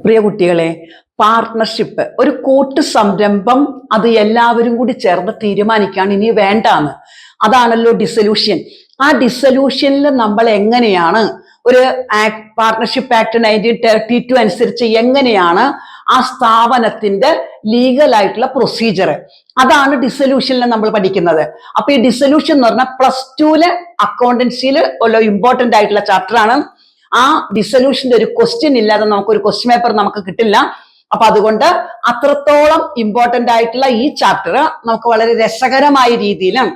പ്രിയ കുട്ടികളെ, പാർട്ട്ണർഷിപ്പ് ഒരു കൂട്ട് സംരംഭം അത് എല്ലാവരും കൂടി ചേർന്ന് തീരുമാനിക്കാണ് ഇനി വേണ്ടാന്ന്. അതാണല്ലോ ഡിസൊല്യൂഷൻ. ആ ഡിസൊല്യൂഷനിൽ നമ്മൾ എങ്ങനെയാണ് ഒരു പാർട്ട്ണർഷിപ്പ് ആക്ട് 1932 അനുസരിച്ച് എങ്ങനെയാണ് ആ സ്ഥാപനത്തിന്റെ ലീഗൽ ആയിട്ടുള്ള പ്രൊസീജിയർ, അതാണ് ഡിസൊല്യൂഷനിൽ നമ്മൾ പഠിക്കുന്നത്. അപ്പൊ ഈ ഡിസൊല്യൂഷൻ എന്ന് പറഞ്ഞാൽ +2 അക്കൗണ്ടൻസിയിൽ ഉള്ള ഇമ്പോർട്ടന്റ് ആയിട്ടുള്ള ചാപ്റ്റർ ആണ്. ആ ഡിസൊല്യൂഷന്റെ ഒരു ക്വസ്റ്റ്യൻ ഇല്ലാതെ നമുക്കൊരു ക്വസ്റ്റ്യൻ പേപ്പർ നമുക്ക് കിട്ടില്ല. അപ്പൊ അതുകൊണ്ട് അത്രത്തോളം ഇമ്പോർട്ടന്റ് ആയിട്ടുള്ള ഈ ചാപ്റ്റർ നമുക്ക് വളരെ രസകരമായ രീതിയിലും,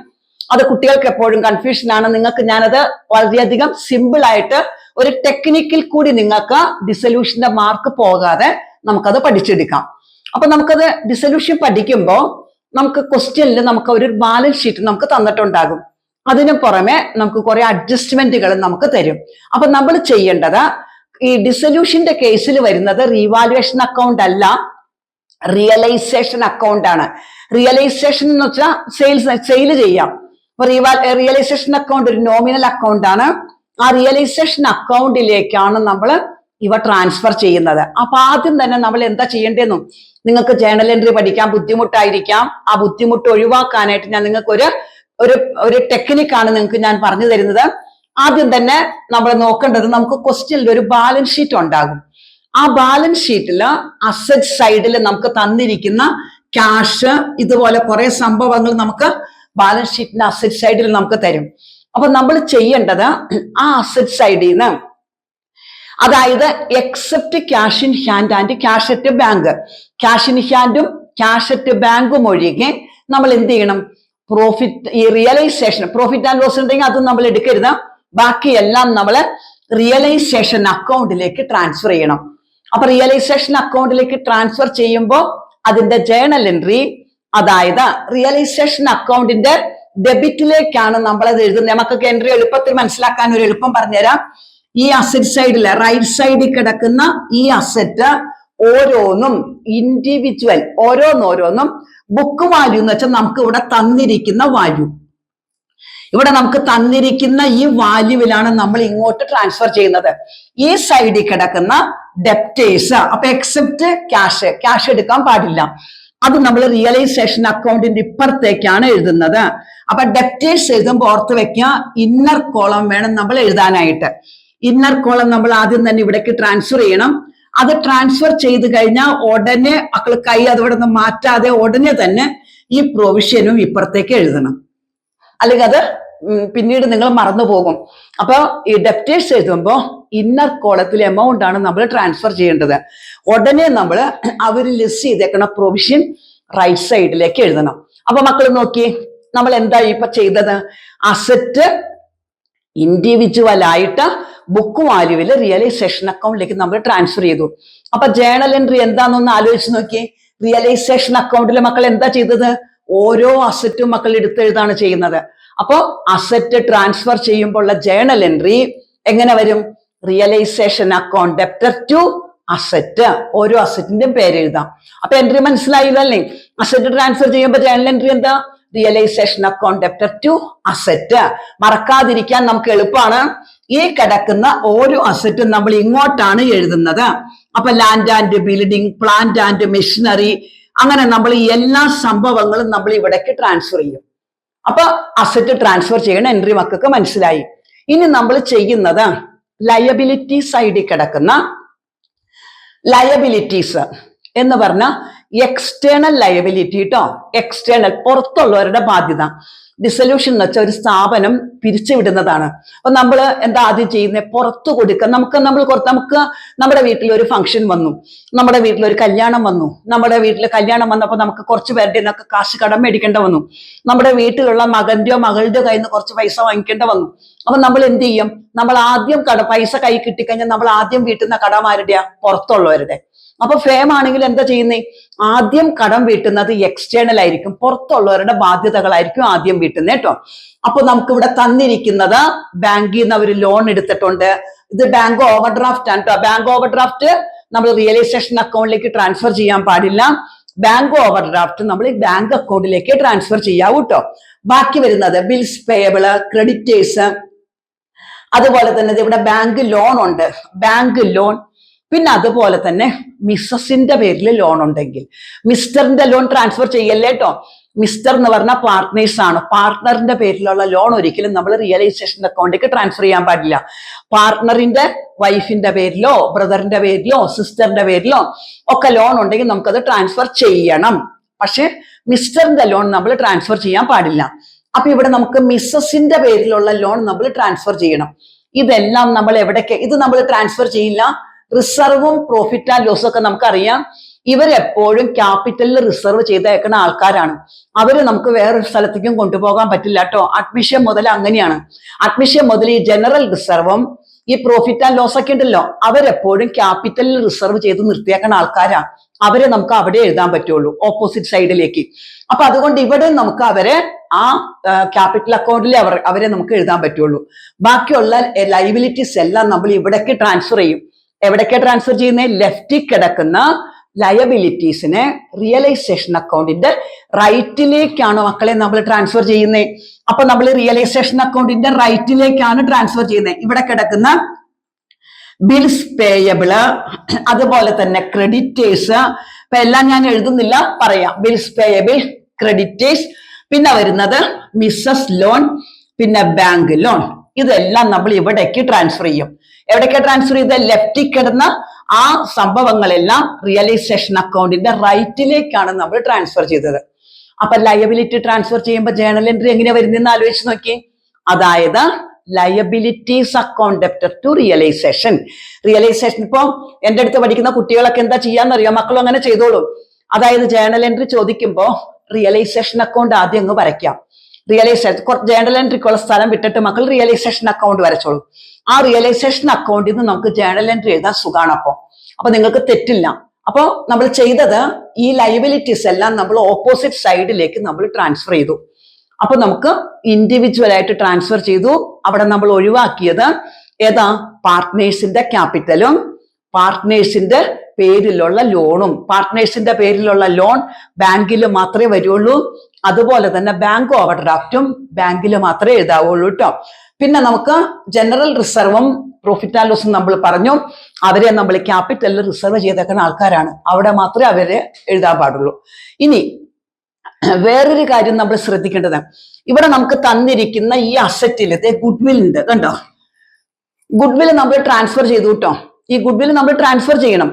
അത് കുട്ടികൾക്ക് എപ്പോഴും കൺഫ്യൂഷൻ ആണ്, നിങ്ങൾക്ക് ഞാനത് വളരെയധികം സിമ്പിൾ ആയിട്ട് ഒരു ടെക്നിക്കിൽ കൂടി നിങ്ങൾക്ക് ഡിസൊല്യൂഷന്റെ മാർക്ക് പോകാതെ നമുക്കത് പഠിച്ചെടുക്കാം. അപ്പൊ നമുക്കത് ഡിസൊല്യൂഷൻ പഠിക്കുമ്പോൾ നമുക്ക് ക്വസ്റ്റ്യനിൽ നമുക്ക് ഒരു ബാലൻസ് ഷീറ്റ് നമുക്ക് തന്നിട്ടുണ്ടാകും. അതിനു പുറമെ നമുക്ക് കുറെ അഡ്ജസ്റ്റ്മെന്റുകൾ നമുക്ക് തരും. അപ്പൊ നമ്മൾ ചെയ്യേണ്ടത്, ഈ ഡിസൊല്യൂഷന്റെ കേസിൽ വരുന്നത് റീവാലുവേഷൻ അക്കൗണ്ട് അല്ല, റിയലൈസേഷൻ അക്കൗണ്ട് ആണ്. റിയലൈസേഷൻ എന്ന് വെച്ചാൽ സെയിൽ ചെയ്യാം. അപ്പൊ റിയലൈസേഷൻ അക്കൗണ്ട് ഒരു നോമിനൽ അക്കൗണ്ട് ആണ്. ആ റിയലൈസേഷൻ അക്കൗണ്ടിലേക്കാണ് നമ്മൾ ഇവ ട്രാൻസ്ഫർ ചെയ്യുന്നത്. അപ്പൊ ആദ്യം തന്നെ നമ്മൾ എന്താ ചെയ്യേണ്ടതെന്നും, നിങ്ങൾക്ക് ജേണൽ എൻട്രി പഠിക്കാൻ ബുദ്ധിമുട്ടായിരിക്കാം. ആ ബുദ്ധിമുട്ട് ഒഴിവാക്കാനായിട്ട് ഞാൻ നിങ്ങൾക്ക് ഒരു ടെക്നിക്കാണ് നിങ്ങൾക്ക് ഞാൻ പറഞ്ഞു തരുന്നത്. ആദ്യം തന്നെ നമ്മൾ നോക്കേണ്ടത്, നമുക്ക് ക്വസ്റ്റ്യനിൽ ഒരു ബാലൻസ് ഷീറ്റ് ഉണ്ടാകും. ആ ബാലൻസ് ഷീറ്റിൽ അസറ്റ് സൈഡിൽ നമുക്ക് തന്നിരിക്കുന്ന ക്യാഷ്, ഇതുപോലെ കുറെ സംഭവങ്ങൾ നമുക്ക് ബാലൻസ് ഷീറ്റിന്റെ അസറ്റ് സൈഡിൽ നമുക്ക് തരും. അപ്പൊ നമ്മൾ ചെയ്യേണ്ടത്, ആ അസറ്റ് സൈഡിൽ നിന്ന്, അതായത് except cash in hand and cash at bank, cash in ഹാൻഡും ക്യാഷ് അറ്റ് ബാങ്കും ഒഴികെ നമ്മൾ എന്ത് ചെയ്യണം, പ്രോഫിറ്റ്, ഈ റിയലൈസേഷൻ, പ്രോഫിറ്റ് ആൻഡ് ലോസ് ഉണ്ടെങ്കിൽ അതും നമ്മൾ എടുക്കരുത്. ബാക്കിയെല്ലാം നമ്മൾ റിയലൈസേഷൻ അക്കൗണ്ടിലേക്ക് ട്രാൻസ്ഫർ ചെയ്യണം. അപ്പൊ റിയലൈസേഷൻ അക്കൗണ്ടിലേക്ക് ട്രാൻസ്ഫർ ചെയ്യുമ്പോൾ അതിന്റെ ജേണൽ എൻട്രി, അതായത് റിയലൈസേഷൻ അക്കൗണ്ടിന്റെ ഡെബിറ്റിലേക്കാണ് നമ്മളത് എഴുതുന്നത്. നമുക്കൊക്കെ എൻട്രി എളുപ്പത്തിൽ മനസ്സിലാക്കാൻ ഒരു എളുപ്പം പറഞ്ഞുതരാം. ഈ അസറ്റ് സൈഡിൽ റൈറ്റ് സൈഡിൽ കിടക്കുന്ന ഈ അസറ്റ് ഓരോന്നും ഇൻഡിവിജ്വൽ, ഓരോന്നോരോന്നും ബുക്ക് വാല്യൂ എന്ന് വെച്ചാൽ നമുക്ക് ഇവിടെ തന്നിരിക്കുന്ന വാല്യൂ, ഇവിടെ നമുക്ക് തന്നിരിക്കുന്ന ഈ വാല്യൂവിലാണ് നമ്മൾ ഇങ്ങോട്ട് ട്രാൻസ്ഫർ ചെയ്യുന്നത്. ഈ സൈഡിൽ കിടക്കുന്ന ഡെപ്റ്റേഴ്സ്, അപ്പൊ എക്സെപ്റ്റ് ക്യാഷ് എടുക്കാൻ പാടില്ല, അത് നമ്മൾ റിയലൈസേഷൻ അക്കൗണ്ടിന്റെ ഇപ്പുറത്തേക്കാണ് എഴുതുന്നത്. അപ്പൊ ഡെപ്റ്റേഴ്സ് എഴുതുമ്പോൾ ഓർത്ത് വെക്കുക, ഇന്നർ കോളം വേണം നമ്മൾ എഴുതാനായിട്ട്. ഇന്നർ കോളം നമ്മൾ ആദ്യം തന്നെ ഇവിടേക്ക് ട്രാൻസ്ഫർ ചെയ്യണം. അത് ട്രാൻസ്ഫർ ചെയ്ത് കഴിഞ്ഞാൽ ഉടനെ മക്കൾ കൈ അതോടെ നിന്ന് മാറ്റാതെ ഉടനെ തന്നെ ഈ പ്രൊവിഷനും ഇപ്പുറത്തേക്ക് എഴുതണം, അല്ലെങ്കിൽ അത് പിന്നീട് നിങ്ങൾ മറന്നു പോകും. അപ്പൊ ഈ ഡെപ്റ്റേഴ്സ് എഴുതുമ്പോൾ ഇന്നർ കോളത്തിലെ എമൗണ്ട് ആണ് നമ്മൾ ട്രാൻസ്ഫർ ചെയ്യേണ്ടത്. ഉടനെ നമ്മൾ അവർ ലിസ്റ്റ് ചെയ്തേക്കണ പ്രൊവിഷൻ റൈറ്റ് സൈഡിലേക്ക് എഴുതണം. അപ്പൊ മക്കൾ നോക്കി, നമ്മൾ എന്താ ഇപ്പൊ ചെയ്തത്, അസറ്റ് ഇൻഡിവിജ്വൽ ആയിട്ട് ബുക്ക് വാല്യൂവിൽ റിയലൈസേഷൻ അക്കൗണ്ടിലേക്ക് നമ്മൾ ട്രാൻസ്ഫർ ചെയ്തു. അപ്പൊ ജേണൽ എൻട്രി എന്താണെന്നൊന്ന് ആലോചിച്ച് നോക്കി. റിയലൈസേഷൻ അക്കൗണ്ടിൽ മക്കൾ എന്താ ചെയ്തത്, ഓരോ അസറ്റും മക്കൾ എടുത്തെഴുതാണ് ചെയ്യുന്നത്. അപ്പോ അസറ്റ് ട്രാൻസ്ഫർ ചെയ്യുമ്പോൾ ഉള്ള ജേണൽ എൻട്രി എങ്ങനെ വരും, realisation account debtor to asset, ഓരോ അസറ്റിന്റെയും പേര് എഴുതാം. അപ്പൊ എൻട്രി മനസ്സിലായില്ലേ? അസറ്റ് ട്രാൻസ്ഫർ ചെയ്യുമ്പോൾ ജേണൽ എൻട്രി എന്താ, realisation account debtor to asset. മറക്കാതിരിക്കാൻ നമുക്ക് എളുപ്പമാണ്. ഈ കിടക്കുന്ന ഓരോ അസറ്റും നമ്മൾ ഇങ്ങോട്ടാണ് എഴുതുന്നത്. അപ്പൊ land and building, plant and machinery, അങ്ങനെ നമ്മൾ എല്ലാ സംഭവങ്ങളും നമ്മൾ ഇവിടേക്ക് ട്രാൻസ്ഫർ ചെയ്യും. അപ്പൊ അസറ്റ് ട്രാൻസ്ഫർ ചെയ്യണ എൻട്രി മക്കൾക്ക് മനസ്സിലായി. ഇനി നമ്മൾ ചെയ്യുന്നത്, ലയബിലിറ്റി സൈഡിൽ കിടക്കുന്ന ലയബിലിറ്റീസ് എന്ന് പറഞ്ഞാൽ എക്സ്റ്റേണൽ ലയബിലിറ്റി കേട്ടോ. എക്സ്റ്റേണൽ, പുറത്തുള്ളവരുടെ ബാധ്യത. ഡിസൊല്യൂഷൻ എന്ന് വെച്ചാൽ ഒരു സ്ഥാപനം പിരിച്ചുവിടുന്നതാണ്. അപ്പൊ നമ്മൾ എന്താ ആദ്യം ചെയ്യുന്നത്, പുറത്തു കൊടുക്കുക. നമുക്ക് നമ്മുടെ വീട്ടിൽ ഒരു ഫംഗ്ഷൻ വന്നു, നമ്മുടെ വീട്ടിൽ ഒരു കല്യാണം വന്നു, നമ്മുടെ വീട്ടിൽ കല്യാണം വന്നപ്പോൾ നമുക്ക് കുറച്ച് പേരുടെ നിന്നൊക്കെ കാശ് കടം മേടിക്കേണ്ട വന്നു, നമ്മുടെ വീട്ടിലുള്ള മകന്റെയോ മകളുടെയോ കയ്യിൽ നിന്ന് കുറച്ച് പൈസ വാങ്ങിക്കേണ്ട വന്നു. അപ്പൊ നമ്മൾ എന്ത് ചെയ്യും, നമ്മൾ ആദ്യം പൈസ കൈ കിട്ടിക്കഴിഞ്ഞാൽ നമ്മൾ ആദ്യം വീട്ടുന്ന കടമാരുടെയാ, പുറത്തുള്ളവരുടെ. അപ്പൊ ഫേം ആണെങ്കിൽ എന്താ ചെയ്യുന്നേ, ആദ്യം കടം വീട്ടുന്നത് എക്സ്റ്റേണൽ ആയിരിക്കും, പുറത്തുള്ളവരുടെ ബാധ്യതകളായിരിക്കും ആദ്യം വീട്ടുന്നത് കേട്ടോ. അപ്പൊ നമുക്ക് ഇവിടെ തന്നിരിക്കുന്നത്, ബാങ്കിൽ നിന്ന് അവർ ലോൺ എടുത്തിട്ടുണ്ട്, ഇത് ബാങ്ക് ഓവർ ഡ്രാഫ്റ്റ് ആണ് കേട്ടോ. ബാങ്ക് ഓവർ ഡ്രാഫ്റ്റ് നമ്മൾ റിയലൈസേഷൻ അക്കൗണ്ടിലേക്ക് ട്രാൻസ്ഫർ ചെയ്യാൻ പാടില്ല. ബാങ്ക് ഓവർ ഡ്രാഫ്റ്റ് നമ്മൾ ഈ ബാങ്ക് അക്കൗണ്ടിലേക്ക് ട്രാൻസ്ഫർ ചെയ്യാവൂ കേട്ടോ. ബാക്കി വരുന്നത് ബിൽസ് പേയബിള്, ക്രെഡിറ്റേഴ്സ്, അതുപോലെ തന്നെ ഇവിടെ ബാങ്ക് ലോൺ ഉണ്ട്. ബാങ്ക് ലോൺ പിന്നെ അതുപോലെ തന്നെ മിസ്സസിന്റെ പേരിൽ ലോൺ ഉണ്ടെങ്കിൽ, മിസ്റ്ററിന്റെ ലോൺ ട്രാൻസ്ഫർ ചെയ്യല്ലേ കേട്ടോ. മിസ്റ്റർ എന്ന് പറഞ്ഞാൽ പാർട്ട്നേഴ്സ് ആണ്. പാർട്ട്ണറിന്റെ പേരിലുള്ള ലോൺ ഒരിക്കലും നമ്മൾ റിയലൈസേഷൻ അക്കൗണ്ടിലേക്ക് ട്രാൻസ്ഫർ ചെയ്യാൻ പാടില്ല. പാർട്ട്ണറിന്റെ വൈഫിന്റെ പേരിലോ ബ്രദറിന്റെ പേരിലോ സിസ്റ്ററിന്റെ പേരിലോ ഒക്കെ ലോൺ ഉണ്ടെങ്കിൽ നമുക്കത് ട്രാൻസ്ഫർ ചെയ്യണം. പക്ഷെ മിസ്റ്ററിന്റെ ലോൺ നമ്മൾ ട്രാൻസ്ഫർ ചെയ്യാൻ പാടില്ല. അപ്പൊ ഇവിടെ നമുക്ക് മിസ്സസിന്റെ പേരിലുള്ള ലോൺ നമ്മൾ ട്രാൻസ്ഫർ ചെയ്യണം. ഇതെല്ലാം നമ്മൾ എവിടേക്ക് ഇത് നമ്മൾ ട്രാൻസ്ഫർ ചെയ്യില്ല. റിസർവും പ്രോഫിറ്റ് ആൻഡ് ലോസും ഒക്കെ നമുക്കറിയാം. ഇവരെപ്പോഴും ക്യാപിറ്റലിൽ റിസർവ് ചെയ്തേക്കുന്ന ആൾക്കാരാണ്. അവര് നമുക്ക് വേറൊരു സ്ഥലത്തേക്കും കൊണ്ടുപോകാൻ പറ്റില്ല കേട്ടോ. അഡ്മിഷൻ മുതൽ അങ്ങനെയാണ്. അഡ്മിഷൻ മുതൽ ഈ ജനറൽ റിസർവും ഈ പ്രോഫിറ്റ് ആൻഡ് ലോസ് ഒക്കെ ഉണ്ടല്ലോ, അവരെപ്പോഴും ക്യാപിറ്റലിൽ റിസർവ് ചെയ്ത് നിർത്തിയേക്കുന്ന ആൾക്കാരാണ്. അവരെ നമുക്ക് അവിടെ എഴുതാൻ പറ്റുള്ളൂ, ഓപ്പോസിറ്റ് സൈഡിലേക്ക്. അപ്പൊ അതുകൊണ്ട് ഇവിടെ നമുക്ക് അവരെ ആ ക്യാപിറ്റൽ അക്കൗണ്ടിൽ അവരെ നമുക്ക് എഴുതാൻ പറ്റുള്ളൂ. ബാക്കിയുള്ള ലയബിലിറ്റീസ് എല്ലാം നമ്മൾ ഇവിടേക്ക് ട്രാൻസ്ഫർ ചെയ്യും. എവിടേക്ക് ട്രാൻസ്ഫർ ചെയ്യുന്നത്? ലെഫ്റ്റിൽ കിടക്കുന്ന ലയബിലിറ്റീസിനെ റിയലൈസേഷൻ അക്കൗണ്ടിന്റെ റൈറ്റിലേക്കാണ് മക്കളെ നമ്മൾ ട്രാൻസ്ഫർ ചെയ്യുന്നത്. അപ്പൊ നമ്മൾ റിയലൈസേഷൻ അക്കൗണ്ടിന്റെ റൈറ്റിലേക്കാണ് ട്രാൻസ്ഫർ ചെയ്യുന്നത്. ഇവിടെ കിടക്കുന്ന ബിൽസ് പേയബിള്, അതുപോലെ തന്നെ ക്രെഡിറ്റേഴ്സ്, ഇപ്പൊ എല്ലാം ഞാൻ എഴുതുന്നില്ല, പറയാം. ബിൽസ് പേയബിൾ, ക്രെഡിറ്റേഴ്സ്, പിന്നെ വരുന്നത് മിസ്സസ് ലോൺ, പിന്നെ ബാങ്ക് ലോൺ. ഇതെല്ലാം നമ്മൾ ഇവിടേക്ക് ട്രാൻസ്ഫർ ചെയ്യും. എവിടേക്ക് ട്രാൻസ്ഫർ ചെയ്ത്? ലെഫ്റ്റിൽ കിടന്ന ആ സംഭവങ്ങളെല്ലാം റിയലൈസേഷൻ അക്കൗണ്ടിന്റെ റൈറ്റിലേക്കാണ് നമ്മൾ ട്രാൻസ്ഫർ ചെയ്തത്. അപ്പൊ ലയബിലിറ്റി ട്രാൻസ്ഫർ ചെയ്യുമ്പോൾ ജേണൽ എൻട്രി എങ്ങനെയാ വരുന്നതെന്ന് ആലോചിച്ച് നോക്കി. അതായത് liabilities account debtor to realisation. Realisation ഇപ്പൊ എന്റെ അടുത്ത് പഠിക്കുന്ന കുട്ടികളൊക്കെ എന്താ ചെയ്യാന്നറിയോ? മക്കളും അങ്ങനെ ചെയ്തോളൂ. അതായത് ജേണൽ എൻട്രി ചോദിക്കുമ്പോ റിയലൈസേഷൻ അക്കൗണ്ട് ആദ്യം അങ്ങ് വരയ്ക്കാം. റിയലൈസേഷൻ ജേണൽ എൻട്രിക്കുള്ള സ്ഥലം വിട്ടിട്ട് മക്കൾ റിയലൈസേഷൻ അക്കൗണ്ട് വരച്ചോളൂ. ആ റിയലൈസേഷൻ അക്കൗണ്ടിൽ നിന്ന് നമുക്ക് ജേണൽ എൻട്രി എഴുതാൻ സുഖമാണ്. അപ്പൊ നിങ്ങൾക്ക് തെറ്റില്ല. അപ്പോൾ നമ്മൾ ചെയ്തത് ഈ ലയബിലിറ്റീസ് എല്ലാം നമ്മൾ ഓപ്പോസിറ്റ് സൈഡിലേക്ക് നമ്മൾ ട്രാൻസ്ഫർ ചെയ്തു. അപ്പൊ നമുക്ക് ഇൻഡിവിജ്വൽ ആയിട്ട് ട്രാൻസ്ഫർ ചെയ്തു. അവിടെ നമ്മൾ ഒഴിവാക്കിയത് ഏതാ? പാർട്ട്നേഴ്സിന്റെ ക്യാപിറ്റലും പാർട്ട്നേഴ്സിന്റെ പേരിലുള്ള ലോണും. പാർട്ട്നേഴ്സിന്റെ പേരിലുള്ള ലോൺ ബാങ്കിൽ മാത്രമേ വരുള്ളൂ. അതുപോലെ തന്നെ ബാങ്ക് ഓവർ ഡ്രാഫ്റ്റും ബാങ്കിൽ മാത്രമേ എഴുതാവുള്ളൂ കേട്ടോ. പിന്നെ നമുക്ക് ജനറൽ റിസർവും പ്രോഫിറ്റ് ആൻഡ് ലോസും നമ്മൾ പറഞ്ഞു. അവരെ നമ്മൾ ക്യാപിറ്റലിൽ റിസർവ് ചെയ്തേക്കുന്ന ആൾക്കാരാണ്. അവിടെ മാത്രമേ അവരെ എഴുതാൻ പാടുള്ളൂ. ഇനി വേറൊരു കാര്യം നമ്മൾ ശ്രദ്ധിക്കേണ്ടത്, ഇവിടെ നമുക്ക് തന്നിരിക്കുന്ന ഈ അസറ്റിൽ ഗുഡ്വിൽ ഉണ്ട്, കണ്ടോ? ഗുഡ്വിൽ നമ്മൾ ട്രാൻസ്ഫർ ചെയ്തു കേട്ടോ. ഈ ഗുഡ്വിൽ നമ്മൾ ട്രാൻസ്ഫർ ചെയ്യണം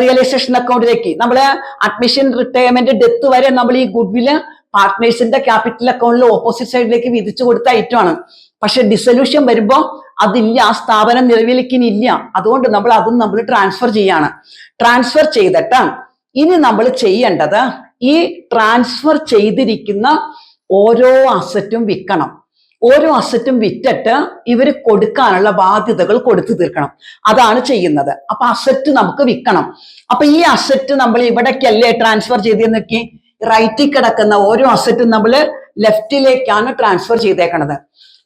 റിയലൈസേഷൻ അക്കൗണ്ടിലേക്ക്. നമ്മള് അഡ്മിഷൻ, റിട്ടയർമെന്റ്, ഡെത്ത് വരെ നമ്മൾ ഈ ഗുഡ്വില് പാർട്ട്നേഴ്സിന്റെ ക്യാപിറ്റൽ അക്കൗണ്ടിൽ ഓപ്പോസിറ്റ് സൈഡിലേക്ക് വിധിച്ചു കൊടുത്ത ഐറ്റമാണ്. പക്ഷെ ഡിസൊല്യൂഷൻ വരുമ്പോൾ അതില്ല, ആ സ്ഥാപനം നിലവിലേക്ക് ഇല്ല. അതുകൊണ്ട് നമ്മൾ അതും നമ്മൾ ട്രാൻസ്ഫർ ചെയ്യാണ്. ട്രാൻസ്ഫർ ചെയ്തിട്ട് ഇനി നമ്മൾ ചെയ്യേണ്ടത് ഈ ട്രാൻസ്ഫർ ചെയ്തിരിക്കുന്ന ഓരോ അസറ്റും വിൽക്കണം. ഓരോ അസറ്റും വിറ്റിട്ട് ഇവർ കൊടുക്കാനുള്ള ബാധ്യതകൾ കൊടുത്തു തീർക്കണം. അതാണ് ചെയ്യുന്നത്. അപ്പൊ അസറ്റ് നമുക്ക് വിൽക്കണം. അപ്പൊ ഈ അസറ്റ് നമ്മൾ ഇവിടേക്കല്ലേ ട്രാൻസ്ഫർ ചെയ്തെന്നൊക്കെ, റൈറ്റിൽ കിടക്കുന്ന ഓരോ അസറ്റും നമ്മൾ ലെഫ്റ്റിലേക്കാണ് ട്രാൻസ്ഫർ ചെയ്തേക്കണത്.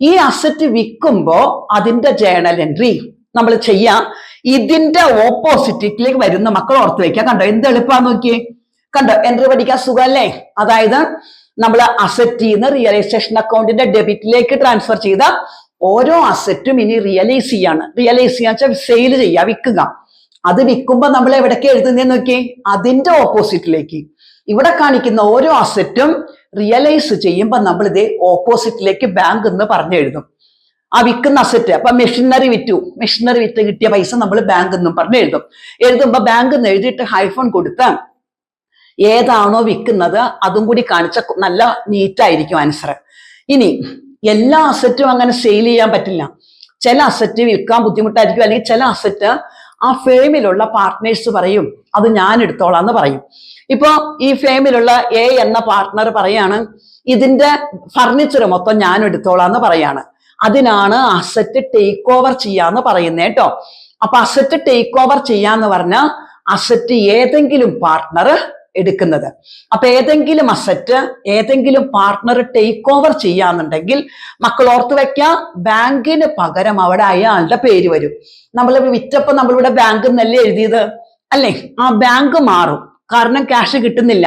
ഈ അസറ്റ് വിൽക്കുമ്പോ അതിന്റെ ജേണൽ എൻട്രി നമ്മൾ ചെയ്യാം. ഇതിന്റെ ഓപ്പോസിറ്റിലേക്ക് വരുന്ന മക്കൾ ഓർത്ത് വെക്കുക. കണ്ടോ എന്ത് എളുപ്പമാന്ന് നോക്കിയേ. കണ്ടോ എൻട്രി പഠിക്കാൻ സുഖമല്ലേ? അതായത് നമ്മൾ അസറ്റിൽ നിന്ന് റിയലൈസേഷൻ അക്കൗണ്ടിന്റെ ഡെബിറ്റിലേക്ക് ട്രാൻസ്ഫർ ചെയ്ത ഓരോ അസറ്റും ഇനി റിയലൈസ് ചെയ്യാണ്. റിയലൈസ് ചെയ്യാന്ന് വെച്ചാൽ സെയിൽ ചെയ്യുക, വിൽക്കുക. അത് വിൽക്കുമ്പോ നമ്മൾ എവിടേക്ക് എഴുതുന്നതെന്ന് നോക്കിയേ, അതിന്റെ ഓപ്പോസിറ്റിലേക്ക്. ഇവിടെ കാണിക്കുന്ന ഓരോ അസറ്റും റിയലൈസ് ചെയ്യുമ്പോൾ നമ്മൾ ഇതേ ഓപ്പോസിറ്റിലേക്ക് ബാങ്ക് എന്ന് പറഞ്ഞെഴുതും. ആ വിൽക്കുന്ന അസറ്റ്, അപ്പൊ മെഷീനറി വിറ്റ് കിട്ടിയ പൈസ നമ്മൾ ബാങ്ക് എന്നും പറഞ്ഞ് എഴുതും. എഴുതുമ്പോ ബാങ്ക് എന്ന് എഴുതിയിട്ട് ഹൈഫോൺ കൊടുത്ത് ഏതാണോ വിൽക്കുന്നത് അതും കൂടി കാണിച്ച നല്ല നീറ്റായിരിക്കും ആൻസർ. ഇനി എല്ലാ അസറ്റും അങ്ങനെ സെയിൽ ചെയ്യാൻ പറ്റില്ല. ചില അസറ്റ് വിൽക്കാൻ ബുദ്ധിമുട്ടായിരിക്കും. അല്ലെങ്കിൽ ചില അസറ്റ് ആ ഫേമിലുള്ള പാർട്ട്നേഴ്സ് പറയും അത് ഞാൻ എടുത്തോളാന്ന് പറയും. ഇപ്പൊ ഈ ഫേമിലുള്ള എ എന്ന പാർട്ട്ണർ പറയാണ് ഇതിന്റെ ഫർണിച്ചർ മൊത്തം ഞാൻ എടുത്തോളാന്ന് പറയാണ്. അതിനാണ് അസറ്റ് ടേക്ക് ഓവർ ചെയ്യാന്ന് പറയുന്നത് കേട്ടോ. അപ്പൊ അസറ്റ് ടേക്ക് ഓവർ ചെയ്യാന്ന് പറഞ്ഞാൽ അസറ്റ് ഏതെങ്കിലും പാർട്ട്ണർ എടുക്കുന്നത്. അപ്പൊ ഏതെങ്കിലും അസറ്റ് ഏതെങ്കിലും പാർട്ട്ണർ ടേക്ക് ഓവർ ചെയ്യാന്നുണ്ടെങ്കിൽ മക്കൾ ഓർത്ത് വെക്കാം, ബാങ്കിന് പകരം അവിടെ അയാളുടെ പേര് വരും. നമ്മൾ വിറ്റപ്പോ നമ്മളിവിടെ ബാങ്ക് എന്നല്ലേ എഴുതിയത് അല്ലേ? ആ ബാങ്ക് മാറും. കാരണം ക്യാഷ് കിട്ടുന്നില്ല.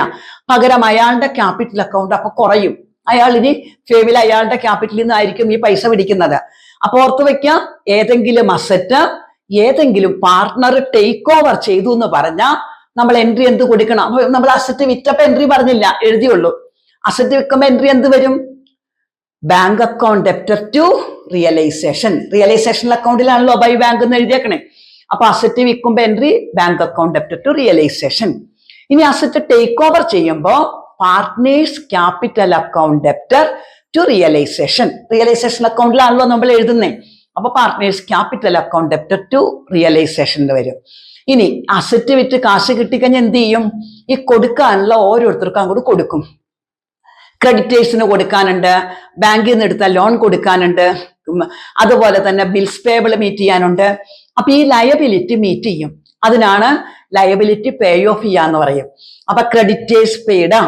പകരം അയാളുടെ ക്യാപിറ്റൽ അക്കൗണ്ട് അപ്പൊ കുറയും. അയാൾ ഇനി ഫേമിൽ അയാളുടെ ക്യാപിറ്റലിൽ നിന്നായിരിക്കും ഈ പൈസ പിടിക്കുന്നത്. അപ്പൊ ഓർത്ത് വെക്കാം, ഏതെങ്കിലും അസറ്റ് ഏതെങ്കിലും പാർട്ട്ണർ ടേക്ക് ഓവർ ചെയ്തു എന്ന് പറഞ്ഞാൽ നമ്മൾ എൻട്രി എന്ത് കൊടുക്കണം? നമ്മൾ അസറ്റ് വിറ്റപ്പോ എൻട്രി പറഞ്ഞില്ല, എഴുതിയുള്ളൂ. അസറ്റ് വിൽക്കുമ്പോ എൻട്രി എന്ത് വരും? Bank account debtor to realisation. Realisation അക്കൗണ്ടിലാണല്ലോ ബൈ ബാങ്ക് എന്ന് എഴുതിയേക്കണേ. അപ്പൊ അസറ്റ് വിൽക്കുമ്പോ entry bank account debtor to realisation. ഇനി അസറ്റ് ടേക്ക് ഓവർ ചെയ്യുമ്പോൾ partners capital account debtor to realisation. Realisation അക്കൗണ്ടിലാണല്ലോ നമ്മൾ എഴുതുന്നത്. അപ്പൊ partners capital account debtor to റിയലൈസേഷനിൽ വരും. ഇനി അസറ്റ് വിറ്റ് കാശ് കിട്ടിക്കഴിഞ്ഞാൽ എന്ത് ചെയ്യും? ഈ കൊടുക്കാനുള്ള ഓരോരുത്തർക്കും അങ്ങോട്ട് കൊടുക്കും. ക്രെഡിറ്റേഴ്സിന് കൊടുക്കാനുണ്ട്, ബാങ്കിൽ നിന്ന് എടുത്ത ലോൺ കൊടുക്കാനുണ്ട്, അതുപോലെ തന്നെ ബിൽസ് പേബിൾ മീറ്റ് ചെയ്യാനുണ്ട്. അപ്പൊ ഈ ലയബിലിറ്റി മീറ്റ് ചെയ്യും. അതിനാണ് ലയബിലിറ്റി പേ ഓഫ് ചെയ്യാന്ന് പറയും. അപ്പൊ ക്രെഡിറ്റേഴ്സ് പെയ്ഡ്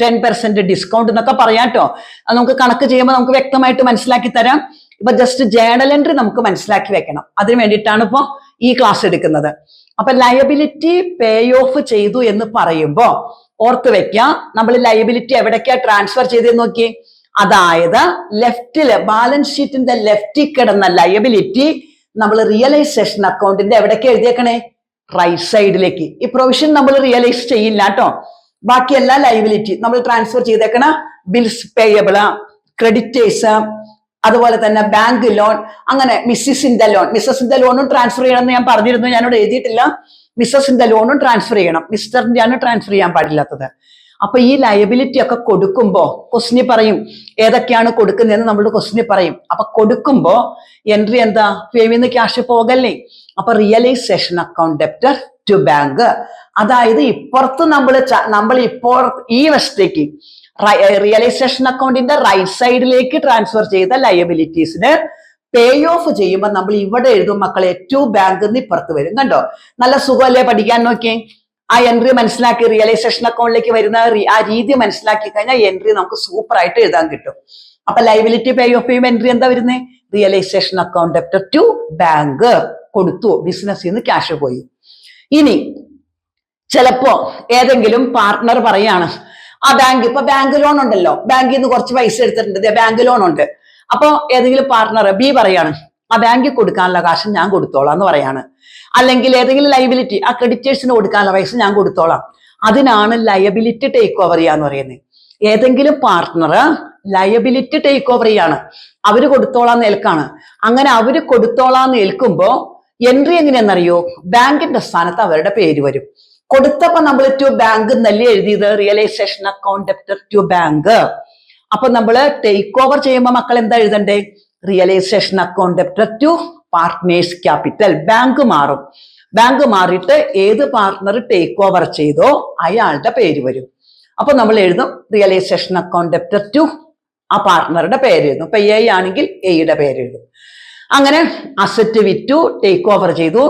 10% ഡിസ്കൗണ്ട് എന്നൊക്കെ പറയാം കേട്ടോ. അത് നമുക്ക് കണക്ക് ചെയ്യുമ്പോൾ നമുക്ക് വ്യക്തമായിട്ട് മനസ്സിലാക്കി തരാം. ഇപ്പൊ ജസ്റ്റ് ജേണൽ എൻട്രി നമുക്ക് മനസ്സിലാക്കി വെക്കണം. അതിന് വേണ്ടിയിട്ടാണ് ഇപ്പൊ ഈ ക്ലാസ് എടുക്കുന്നത്. അപ്പൊ ലയബിലിറ്റി പേ ഓഫ് ചെയ്തു എന്ന് പറയുമ്പോ ഓർത്ത് വെക്കാം, നമ്മൾ ലയബിലിറ്റി എവിടേക്കാ ട്രാൻസ്ഫർ ചെയ്തെന്ന് നോക്കി. അതായത് ലെഫ്റ്റില് ബാലൻസ് ഷീറ്റിന്റെ ലെഫ്റ്റിൽ കിടന്ന ലയബിലിറ്റി നമ്മൾ റിയലൈസേഷൻ അക്കൗണ്ടിന്റെ എവിടേക്ക് എഴുതിയേക്കണേ? റൈറ്റ് സൈഡിലേക്ക്. ഈ പ്രൊവിഷൻ നമ്മൾ റിയലൈസ് ചെയ്യില്ല കേട്ടോ. ബാക്കി എല്ലാ ലയബിലിറ്റി നമ്മൾ ട്രാൻസ്ഫർ ചെയ്തേക്കണ ബിൽസ് പേയബിള്, ക്രെഡിറ്റേഴ്സ്, അതുപോലെ തന്നെ ബാങ്ക് ലോൺ, അങ്ങനെ മിസ്സിന്റെ ലോണും ട്രാൻസ്ഫർ ചെയ്യണം എന്ന് ഞാൻ പറഞ്ഞിരുന്നു. ഞാനിവിടെ എഴുതിയിട്ടില്ല. മിസ്സസിന്റെ ലോണും ട്രാൻസ്ഫർ ചെയ്യണം, മിസ്റ്ററിന്റെയാണ് ട്രാൻസ്ഫർ ചെയ്യാൻ പാടില്ലാത്തത്. അപ്പൊ ഈ ലയബിലിറ്റി ഒക്കെ കൊടുക്കുമ്പോ ക്വസ്റ്റിനി പറയും ഏതൊക്കെയാണ് കൊടുക്കുന്നതെന്ന് നമ്മളുടെ ക്വസ്റ്റിനി പറയും. അപ്പൊ കൊടുക്കുമ്പോ എൻട്രി എന്താ? ഫേമിന്ന് ക്യാഷ് പോകല്ലേ. അപ്പൊ realisation account debtor to bank. അതായത് ഇപ്പുറത്ത് നമ്മൾ ഇപ്പോൾ ഈ വശത്തേക്ക് റിയലൈസേഷൻ അക്കൗണ്ടിന്റെ റൈറ്റ് സൈഡിലേക്ക് ട്രാൻസ്ഫർ ചെയ്ത ലയബിലിറ്റീസിന് പേ ഓഫ് ചെയ്യുമ്പോൾ നമ്മൾ ഇവിടെ എഴുതും മക്കളെ, ടു ബാങ്ക് എന്ന് ഇപ്പുറത്ത് വരും. കണ്ടോ, നല്ല സുഖമല്ലേ പഠിക്കാൻ? നോക്കിയേ, ആ എൻട്രി മനസ്സിലാക്കി റിയലൈസേഷൻ അക്കൗണ്ടിലേക്ക് വരുന്ന ആ രീതി മനസ്സിലാക്കി കഴിഞ്ഞാൽ എൻട്രി നമുക്ക് സൂപ്പർ ആയിട്ട് എഴുതാൻ കിട്ടും. അപ്പൊ ലയബിലിറ്റി പേ ഓഫ് ചെയ്യുമ്പോൾ എൻട്രി എന്താ വരുന്നത്? Realisation account debtor to bank. കൊടുത്തു, ബിസിനസ്സിൽ നിന്ന് ക്യാഷ് പോയി. ഇനി ചിലപ്പോ ഏതെങ്കിലും പാർട്ട്ണർ പറയാണ്, ആ ഇപ്പൊ ബാങ്ക് ലോൺ ഉണ്ടല്ലോ, ബാങ്കിൽ നിന്ന് കുറച്ച് പൈസ എടുത്തിട്ടുണ്ട്, ബാങ്ക് ലോൺ ഉണ്ട്. അപ്പൊ ഏതെങ്കിലും പാർട്ട്ണർ ബി പറയാണ്, ആ ബാങ്കിൽ കൊടുക്കാനുള്ള കാശ് ഞാൻ കൊടുത്തോളാം എന്ന് പറയാണ്. അല്ലെങ്കിൽ ഏതെങ്കിലും ലയബിലിറ്റി, ആ ക്രെഡിറ്റേഴ്സിന് കൊടുക്കാനുള്ള പൈസ ഞാൻ കൊടുത്തോളാം. അതിനാണ് ലയബിലിറ്റി ടേക്ക് ഓവർ ചെയ്യാന്ന് പറയുന്നത്. ഏതെങ്കിലും പാർട്ട്ണർ ലയബിലിറ്റി ടേക്ക് ഓവർ ചെയ്യാണ്, അവര് കൊടുത്തോളാന്ന് ഏൽക്കാണ്. അങ്ങനെ അവര് കൊടുത്തോളാന്ന് ഏൽക്കുമ്പോ എൻട്രി എങ്ങനെയാണെന്നറിയോ? ബാങ്കിന്റെ സ്ഥാനത്ത് അവരുടെ പേര് വരും. കൊടുത്തപ്പോ നമ്മൾ ടു ബാങ്ക് എന്നല്ലേ എഴുതിയത്? Realisation account debtor to bank. അപ്പൊ നമ്മള് ടേക്ക് ഓവർ ചെയ്യുമ്പോൾ മക്കൾ എന്താ എഴുതണ്ടേ? Realisation account debtor to partners capital. Bank മാറും. ബാങ്ക് മാറിയിട്ട് ഏത് പാർട്ട്ണർ ടേക്ക് ഓവർ ചെയ്തോ അയാളുടെ പേര് വരും. അപ്പൊ നമ്മൾ എഴുതും റിയലൈസേഷൻ അക്കൗണ്ട് ഡെപ്റ്റർ ടു ആ പാർട്ട്ണറുടെ പേര് എഴുതും. ഇപ്പൊ എ ആണെങ്കിൽ എയുടെ പേര് എഴുതും. അങ്ങനെ അസറ്റ് വിറ്റു, ടേക്ക് ഓവർ ചെയ്തു,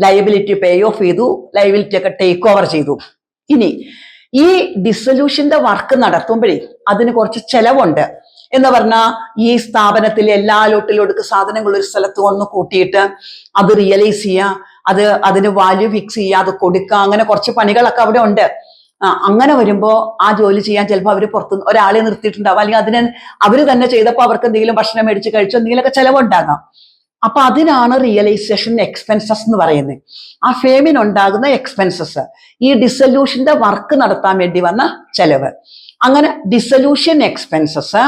ലയബിലിറ്റി പേ ഓഫ് ചെയ്തു, ലയബിലിറ്റി ഒക്കെ ടേക്ക് ഓവർ ചെയ്തു. ഇനി ഈ ഡിസൊല്യൂഷന്റെ വർക്ക് നടത്തുമ്പോഴേ അതിന് കുറച്ച് ചെലവുണ്ട്. എന്ന് പറഞ്ഞാൽ ഈ സ്ഥാപനത്തിലെ എല്ലാ ലോട്ടിലൊടുക്ക് സാധനങ്ങൾ ഒരു സ്ഥലത്ത് ഒന്ന് കൂട്ടിയിട്ട് അത് റിയലൈസ് ചെയ്യുക, അതിന് വാല്യൂ ഫിക്സ് ചെയ്യുക, അത് കൊടുക്കുക, അങ്ങനെ കുറച്ച് പണികളൊക്കെ അവിടെ ഉണ്ട്. അങ്ങനെ വരുമ്പോ ആ ജോലി ചെയ്യാൻ ചിലപ്പോൾ അവര് പുറത്ത് ഒരാളെ നിർത്തിയിട്ടുണ്ടാവും, അല്ലെങ്കിൽ അവര് തന്നെ ചെയ്തപ്പോൾ അവർക്ക് എന്തെങ്കിലും ഭക്ഷണം മേടിച്ച് കഴിച്ചോ എന്തെങ്കിലുമൊക്കെ ചെലവുണ്ടാകാം. അപ്പൊ അതിനാണ് റിയലൈസേഷൻ എക്സ്പെൻസസ് എന്ന് പറയുന്നത്. ആ ഫേമിനുണ്ടാകുന്ന എക്സ്പെൻസസ്, ഈ ഡിസൊല്യൂഷന്റെ വർക്ക് നടത്താൻ വേണ്ടി വന്ന ചെലവ്. അങ്ങനെ ഡിസൊല്യൂഷൻ എക്സ്പെൻസസ്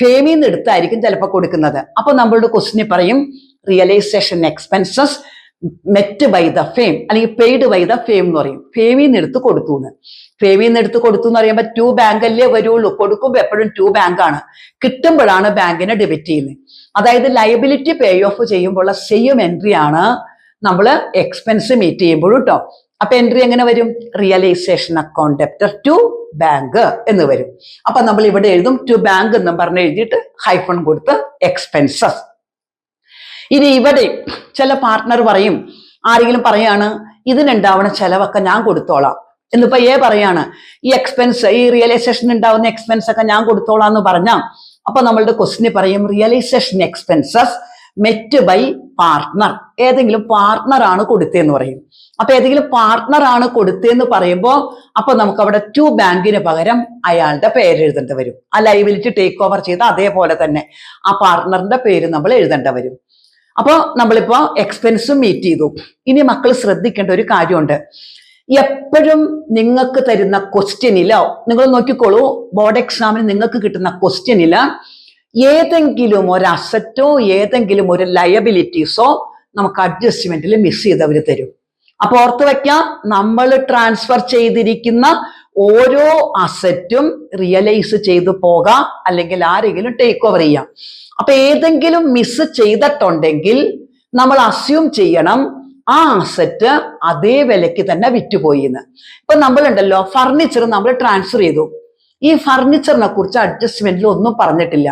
ഫേമിൽ നിന്ന് എടുത്തായിരിക്കും ചിലപ്പോൾ കൊടുക്കുന്നത്. അപ്പൊ നമ്മളുടെ ക്വസ്റ്റിന് പറയും realisation expenses met by the firm, അല്ലെങ്കിൽ പെയ്ഡ് ബൈ ദ ഫേം എന്ന് പറയും. ഫേമിൽ നിന്ന് എടുത്ത് കൊടുത്തു എന്ന്. ഫേമിൽ നിന്ന് എടുത്ത് കൊടുത്തു എന്ന് പറയുമ്പോൾ ടു ബാങ്ക് അല്ലേ വരുള്ളൂ. കൊടുക്കുമ്പോൾ എപ്പോഴും ടു ബാങ്ക് ആണ്, കിട്ടുമ്പോഴാണ് ബാങ്കിനെ ഡെബിറ്റ് ചെയ്യുന്നത്. അതായത് ലയബിലിറ്റി പേ ഓഫ് ചെയ്യുമ്പോൾ സെയിം എൻട്രി ആണ് നമ്മൾ എക്സ്പെൻസ് മീറ്റ് ചെയ്യുമ്പോഴും കേട്ടോ. അപ്പൊ എൻട്രി എങ്ങനെ വരും? Realisation account debtor to bank എന്ന് വരും. അപ്പൊ നമ്മൾ ഇവിടെ എഴുതും ടു ബാങ്ക് എന്നും പറഞ്ഞ് എഴുതിയിട്ട് ഹൈഫൺ കൊടുത്ത് എക്സ്പെൻസസ്. ഇനി ഇവിടെ ചില പാർട്ട്ണർ പറയും, ആരെങ്കിലും പറയാണ് ഇതിനുണ്ടാവുന്ന ചെലവൊക്കെ ഞാൻ കൊടുത്തോളാം എന്നിപ്പോ എ പറയാണ് ഈ എക്സ്പെൻസ്, ഈ റിയലൈസേഷൻ ഉണ്ടാവുന്ന എക്സ്പെൻസ് ഒക്കെ ഞാൻ കൊടുത്തോളാം എന്ന് പറഞ്ഞാൽ, അപ്പൊ നമ്മളുടെ ക്വസ്റ്റിന് പറയും realisation expenses met by partner. ഏതെങ്കിലും പാർട്ട്ണർ ആണ് കൊടുത്തതെന്ന് പറയും. അപ്പൊ ഏതെങ്കിലും പാർട്ട്ണർ ആണ് കൊടുത്തതെന്ന് പറയുമ്പോ അപ്പൊ നമുക്ക് അവിടെ ടു ബാങ്കിന് പകരം അയാളുടെ പേര് എഴുതേണ്ടി വരും. ആ ലയബിലിറ്റി ടേക്ക് ഓവർ ചെയ്ത അതേപോലെ തന്നെ ആ പാർട്ട്ണറിന്റെ പേര് നമ്മൾ എഴുതേണ്ടി വരും. അപ്പോൾ നമ്മളിപ്പോ എക്സ്പെൻസും മീറ്റ് ചെയ്തു. ഇനി മക്കൾ ശ്രദ്ധിക്കേണ്ട ഒരു കാര്യമുണ്ട്. എപ്പോഴും നിങ്ങൾക്ക് തരുന്ന ക്വസ്റ്റ്യനിലോ, നിങ്ങൾ നോക്കിക്കോളൂ, ബോർഡ് എക്സാമിന് നിങ്ങൾക്ക് കിട്ടുന്ന ക്വസ്റ്റ്യനില് ഏതെങ്കിലും ഒരു അസറ്റോ ഏതെങ്കിലും ഒരു ലയബിലിറ്റീസോ നമുക്ക് അഡ്ജസ്റ്റ്മെന്റിൽ മിസ് ചെയ്തവർ തരും. അപ്പൊ ഓർത്ത് വെക്കാം, നമ്മൾ ട്രാൻസ്ഫർ ചെയ്തിരിക്കുന്ന ഓരോ അസറ്റും റിയലൈസ് ചെയ്തു പോകാം, അല്ലെങ്കിൽ ആരെങ്കിലും ടേക്ക് ഓവർ ചെയ്യാം. അപ്പൊ ഏതെങ്കിലും മിസ് ചെയ്തിട്ടുണ്ടെങ്കിൽ നമ്മൾ അസ്യൂം ചെയ്യണം ആ അസറ്റ് അതേ വിലയ്ക്ക് തന്നെ വിറ്റുപോയി എന്ന്. ഇപ്പൊ നമ്മളുണ്ടല്ലോ, ഫർണിച്ചർ നമ്മൾ ട്രാൻസ്ഫർ ചെയ്തു. ഈ ഫർണിച്ചറിനെ കുറിച്ച് അഡ്ജസ്റ്റ്മെന്റിൽ ഒന്നും പറഞ്ഞിട്ടില്ല.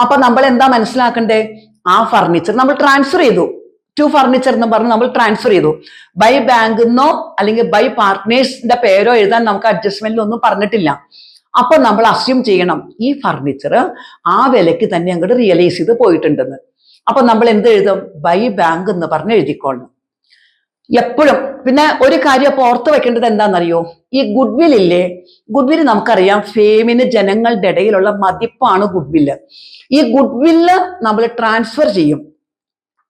അപ്പൊ നമ്മൾ എന്താ മനസ്സിലാക്കണ്ടേ? ആ ഫർണിച്ചർ നമ്മൾ ട്രാൻസ്ഫർ ചെയ്തു, ടു ഫർണിച്ചർ എന്ന് പറഞ്ഞ് നമ്മൾ ട്രാൻസ്ഫർ ചെയ്തു. ബൈ ബാങ്കിന്നോ അല്ലെങ്കിൽ ബൈ പാർട്ട്നേഴ്സിന്റെ പേരോ എഴുതാൻ നമുക്ക് അഡ്ജസ്റ്റ്മെന്റിൽ ഒന്നും പറഞ്ഞിട്ടില്ല. അപ്പൊ നമ്മൾ അസ്യൂം ചെയ്യണം ഈ ഫർണിച്ചർ ആ വിലയ്ക്ക് തന്നെ അങ്ങോട്ട് റിയലൈസ് ചെയ്ത് പോയിട്ടുണ്ടെന്ന്. അപ്പൊ നമ്മൾ എന്ത് എഴുതും? ബൈ ബാങ്ക് എന്ന് പറഞ്ഞ് എഴുതിക്കോളണം എപ്പോഴും. പിന്നെ ഒരു കാര്യം അപ്പൊ ഓർത്ത് വെക്കേണ്ടത് എന്താണെന്നറിയോ? ഈ ഗുഡ്വിൽ ഇല്ലേ, ഗുഡ്വിൽ നമുക്കറിയാം ഫേമിന് ജനങ്ങളുടെ ഇടയിലുള്ള മതിപ്പാണ് ഗുഡ്വില്ല്. ഈ ഗുഡ്വില്ല് നമ്മൾ ട്രാൻസ്ഫർ ചെയ്യും,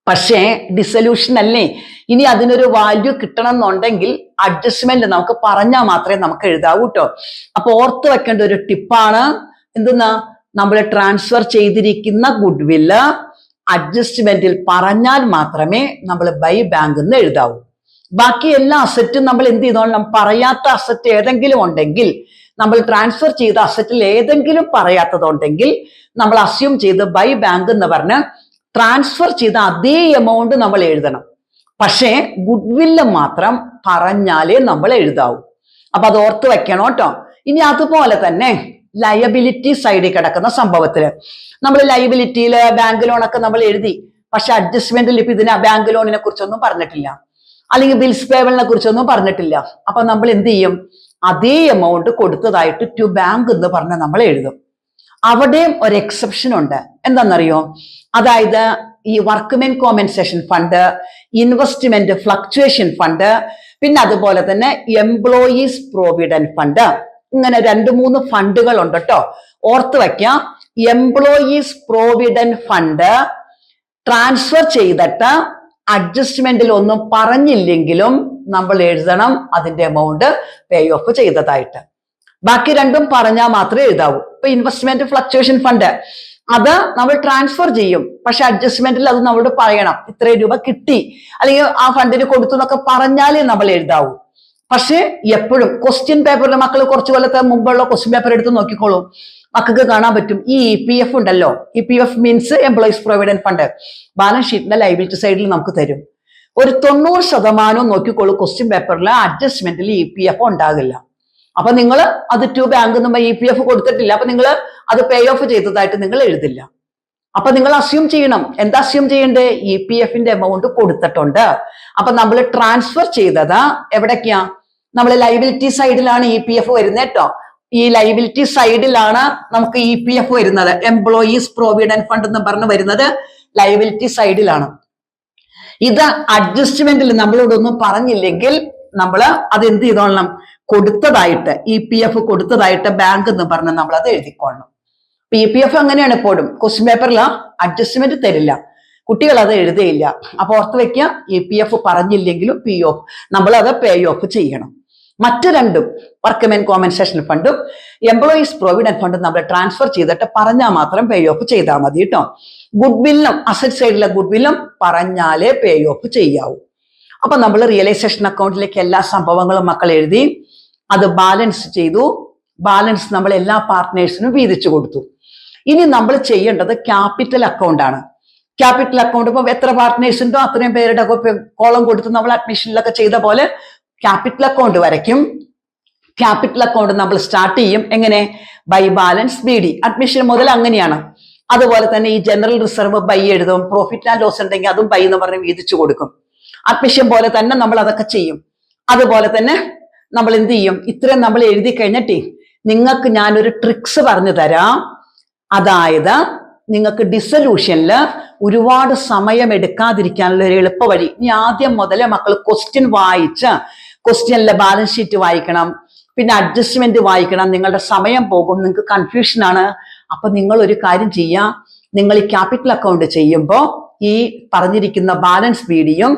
പക്ഷേ ഡിസൊല്യൂഷൻ അല്ലേ, ഇനി അതിനൊരു വാല്യൂ കിട്ടണം എന്നുണ്ടെങ്കിൽ അഡ്ജസ്റ്റ്മെന്റ് നമുക്ക് പറഞ്ഞാൽ മാത്രമേ നമുക്ക് എഴുതാവൂ കേട്ടോ. അപ്പൊ ഓർത്ത് വെക്കേണ്ട ഒരു ടിപ്പാണ് എന്തെന്നാ, നമ്മൾ ട്രാൻസ്ഫർ ചെയ്തിരിക്കുന്ന ഗുഡ്വില്ല് അഡ്ജസ്റ്റ്മെന്റിൽ പറഞ്ഞാൽ മാത്രമേ നമ്മൾ ബൈ ബാങ്ക് എന്ന് എഴുതാവൂ. ബാക്കി എല്ലാ അസറ്റും നമ്മൾ എന്ത് ചെയ്തോളണം? പറയാത്ത അസറ്റ് ഏതെങ്കിലും ഉണ്ടെങ്കിൽ, നമ്മൾ ട്രാൻസ്ഫർ ചെയ്ത അസറ്റിൽ ഏതെങ്കിലും പറയാത്തതുണ്ടെങ്കിൽ നമ്മൾ അസ്യൂം ചെയ്ത് ബൈ ബാങ്ക് എന്ന് പറഞ്ഞ് ട്രാൻസ്ഫർ ചെയ്ത അതേ എമൗണ്ട് നമ്മൾ എഴുതണം. പക്ഷേ ഗുഡ്വില്ല് മാത്രം പറഞ്ഞാലേ നമ്മൾ എഴുതാവൂ. അപ്പൊ അത് ഓർത്ത് വെക്കണം കേട്ടോ. ഇനി അതുപോലെ തന്നെ ലയബിലിറ്റി സൈഡിൽ കിടക്കുന്ന സംഭവത്തില് നമ്മൾ ലയബിലിറ്റിയില് ബാങ്ക് ലോണൊക്കെ നമ്മൾ എഴുതി, പക്ഷെ അഡ്ജസ്റ്റ്മെന്റിൽ ഇപ്പൊ ഇതിന് ബാങ്ക് ലോണിനെ കുറിച്ചൊന്നും പറഞ്ഞിട്ടില്ല, അല്ലെങ്കിൽ ബിൽസ് പേബിളിനെ കുറിച്ചൊന്നും പറഞ്ഞിട്ടില്ല. അപ്പൊ നമ്മൾ എന്ത് ചെയ്യും? അതേ എമൗണ്ട് കൊടുത്തതായിട്ട് ടു ബാങ്ക് എന്ന് പറഞ്ഞ് നമ്മൾ എഴുതും. അവിടെയും ഒരു എക്സെപ്ഷൻ ഉണ്ട്. എന്താണെന്നറിയോ? അതായത് ഈ workmen compensation fund, investment fluctuation fund, പിന്നെ അതുപോലെ തന്നെ എംപ്ലോയീസ് പ്രോവിഡന്റ് ഫണ്ട്, ഇങ്ങനെ 2-3 ഫണ്ടുകൾ ഉണ്ട് കേട്ടോ. ഓർത്ത് വയ്ക്കാം, എംപ്ലോയീസ് പ്രോവിഡന്റ് ഫണ്ട് ട്രാൻസ്ഫർ ചെയ്തിട്ട് അഡ്ജസ്റ്റ്മെന്റിൽ ഒന്നും പറഞ്ഞില്ലെങ്കിലും നമ്മൾ എഴുതണം അതിന്റെ എമൗണ്ട് പേ ഓഫ് ചെയ്തതായിട്ട്. ബാക്കി രണ്ടും പറഞ്ഞാൽ മാത്രമേ എഴുതാവൂ. ഇപ്പൊ ഇൻവെസ്റ്റ്മെന്റ് ഫ്ലക്ച്വേഷൻ ഫണ്ട് അത് നമ്മൾ ട്രാൻസ്ഫർ ചെയ്യും, പക്ഷെ അഡ്ജസ്റ്റ്മെന്റിൽ അത് നമ്മളോട് പറയണം ഇത്രയും രൂപ കിട്ടി അല്ലെങ്കിൽ ആ ഫണ്ടിന് കൊടുത്തു എന്നൊക്കെ പറഞ്ഞാലേ നമ്മൾ എഴുതാവൂ. പക്ഷെ എപ്പോഴും ക്വസ്റ്റ്യൻ പേപ്പറിൽ മക്കൾ കുറച്ചു കൊല്ലത്തെ മുമ്പുള്ള ക്വസ്റ്റ്യൻ പേപ്പർ എടുത്ത് നോക്കിക്കോളൂ, മക്കൾക്ക് കാണാൻ പറ്റും. ഈ EPF ഉണ്ടല്ലോ, EPF means employees provident fund, balance ഷീറ്റിന്റെ ലയബിലിറ്റി സൈഡിൽ നമുക്ക് തരും. ഒരു 90% നോക്കിക്കോളൂ ക്വസ്റ്റ്യൻ പേപ്പറിൽ അഡ്ജസ്റ്റ്മെന്റിൽ EPF ഉണ്ടാകില്ല. അപ്പൊ നിങ്ങൾ അത് ടു ബാങ്ക് എന്ന് EPF കൊടുത്തിട്ടില്ല, അപ്പൊ നിങ്ങൾ അത് പേ ഓഫ് ചെയ്തതായിട്ട് നിങ്ങൾ എഴുതില്ല. അപ്പൊ നിങ്ങൾ അസ്യൂം ചെയ്യണം. എന്താ അസ്യൂം ചെയ്യണ്ടേ? EPFന്റെ എമൗണ്ട് കൊടുത്തിട്ടുണ്ട്. അപ്പൊ നമ്മൾ ട്രാൻസ്ഫർ ചെയ്തത് എവിടേക്കാ? നമ്മൾ ലയബിലിറ്റി സൈഡിലാണ് EPF വരുന്നത് കേട്ടോ. ഈ ലയബിലിറ്റി സൈഡിലാണ് നമുക്ക് EPF വരുന്നത്, എംപ്ലോയീസ് പ്രോവിഡന്റ് ഫണ്ട് എന്ന് പറഞ്ഞ് വരുന്നത് ലയബിലിറ്റി സൈഡിലാണ്. ഇത് അഡ്ജസ്റ്റ്മെന്റിൽ നമ്മളോടൊന്നും പറഞ്ഞില്ലെങ്കിൽ നമ്മൾ അത് എന്ത് ചെയ്തോളണം? കൊടുത്തതായിട്ട് EPF കൊടുത്തതായിട്ട് ബാങ്ക് എന്ന് പറഞ്ഞ് നമ്മൾ അത് എഴുതിക്കൊള്ളണം. EPF അങ്ങനെയാണ് എപ്പോഴും ക്വസ്റ്റ്യൻ പേപ്പറിൽ അഡ്ജസ്റ്റ്മെന്റ് തരില്ല, കുട്ടികൾ അത് എഴുതയില്ല. അപ്പൊ ഓർത്ത് വെക്കുക, EPF പറഞ്ഞില്ലെങ്കിലും നമ്മൾ അത് പേ ഓഫ് ചെയ്യണം. മറ്റു രണ്ടും വർക്ക്മെൻ കോമ്പൻസേഷൻ ഫണ്ടും എംപ്ലോയീസ് പ്രൊവിഡന്റ് ഫണ്ടും നമ്മൾ ട്രാൻസ്ഫർ ചെയ്തിട്ട് പറഞ്ഞാൽ മാത്രം പേ ഓഫ് ചെയ്താൽ മതി കേട്ടോ. ഗുഡ്വില്ലും അസറ്റ് സൈഡിലെ ഗുഡ്വില്ലും പറഞ്ഞാലേ പേ ഓഫ് ചെയ്യാവൂ. അപ്പൊ നമ്മൾ റിയലൈസേഷൻ അക്കൗണ്ടിലേക്ക് എല്ലാ സംഭവങ്ങളും മക്കൾ എഴുതി, അത് ബാലൻസ് ചെയ്തു. ബാലൻസ് നമ്മൾ എല്ലാ പാർട്ട്നേഴ്സിനും വീതിച്ചു കൊടുത്തു. ഇനി നമ്മൾ ചെയ്യേണ്ടത് ക്യാപിറ്റൽ അക്കൗണ്ട് ആണ്. ക്യാപിറ്റൽ അക്കൗണ്ട് ഇപ്പൊ എത്ര പാർട്ട്നേഴ്സ് ഉണ്ടോ അത്രയും പേരുടെ കോളം കൊടുത്ത് നമ്മൾ അഡ്മിഷനിലൊക്കെ ചെയ്ത പോലെ ക്യാപിറ്റൽ അക്കൗണ്ട് വരയ്ക്കും. ക്യാപിറ്റൽ അക്കൗണ്ട് നമ്മൾ സ്റ്റാർട്ട് ചെയ്യും എങ്ങനെ? By balance BD. അഡ്മിഷൻ മുതൽ അങ്ങനെയാണ്. അതുപോലെ തന്നെ ഈ ജനറൽ റിസർവ് ബൈ എഴുതും, പ്രോഫിറ്റ് ആൻഡ് ലോസ് ഉണ്ടെങ്കിൽ അതും ബൈ എന്ന് പറഞ്ഞ് വീതിച്ചു കൊടുക്കും. അഡ്മിഷൻ പോലെ തന്നെ നമ്മൾ അതൊക്കെ ചെയ്യും. അതുപോലെ തന്നെ നമ്മൾ എന്ത് ചെയ്യും? ഇത്രയും നമ്മൾ എഴുതി കഴിഞ്ഞിട്ടേ നിങ്ങൾക്ക് ഞാനൊരു ട്രിക്സ് പറഞ്ഞു തരാം. അതായത് നിങ്ങൾക്ക് ഡിസൊല്യൂഷനിൽ ഒരുപാട് സമയം എടുക്കാതിരിക്കാനുള്ള ഒരു എളുപ്പ വഴി. ഇനി ആദ്യം മുതലേ മക്കൾ ക്വസ്റ്റ്യൻ വായിച്ച് ക്വസ്റ്റ്യനിലെ ബാലൻസ് ഷീറ്റ് വായിക്കണം, പിന്നെ അഡ്ജസ്റ്റ്മെന്റ് വായിക്കണം. നിങ്ങളുടെ സമയം പോകും, നിങ്ങൾക്ക് കൺഫ്യൂഷൻ ആണ്. അപ്പൊ നിങ്ങൾ ഒരു കാര്യം ചെയ്യാം, നിങ്ങൾ ഈ ക്യാപിറ്റൽ അക്കൗണ്ട് ചെയ്യുമ്പോൾ ഈ പറഞ്ഞിരിക്കുന്ന ബാലൻസ് പി ഡിയും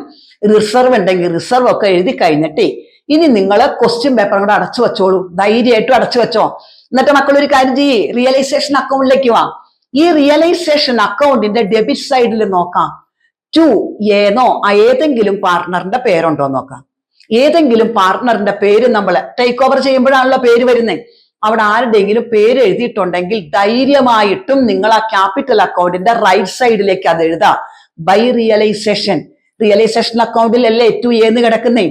റിസർവ് ഉണ്ടെങ്കിൽ റിസർവ് ഒക്കെ എഴുതി കഴിഞ്ഞിട്ട് ഇനി നിങ്ങൾ ക്വസ്റ്റ്യൻ പേപ്പർ കൂടെ അടച്ചു വെച്ചോളൂ, ധൈര്യമായിട്ടും അടച്ചു വെച്ചോ. എന്നിട്ട് മക്കൾ ഒരു കാര്യം ചെയ്യ്, റിയലൈസേഷൻ അക്കൗണ്ടിലേക്ക് വാ. ഈ റിയലൈസേഷൻ അക്കൗണ്ടിന്റെ ഡെബിറ്റ് സൈഡിൽ നോക്കാം, ടു ഏന്നോ ഏതെങ്കിലും പാർട്ണറിന്റെ പേരുണ്ടോ നോക്കാം. ഏതെങ്കിലും പാർട്ണറിന്റെ പേര് നമ്മൾ ടേക്ക് ഓവർ ചെയ്യുമ്പോഴാണല്ലോ പേര് വരുന്നത്. അവിടെ ആരുടെയെങ്കിലും പേര് എഴുതിയിട്ടുണ്ടെങ്കിൽ ധൈര്യമായിട്ടും നിങ്ങൾ ആ ക്യാപിറ്റൽ അക്കൗണ്ടിന്റെ റൈറ്റ് സൈഡിലേക്ക് അത് എഴുതാം. ബൈ റിയലൈസേഷൻ, റിയലൈസേഷൻ അക്കൗണ്ടിൽ അല്ലേ ടു എന്ന് കിടക്കുന്നേ.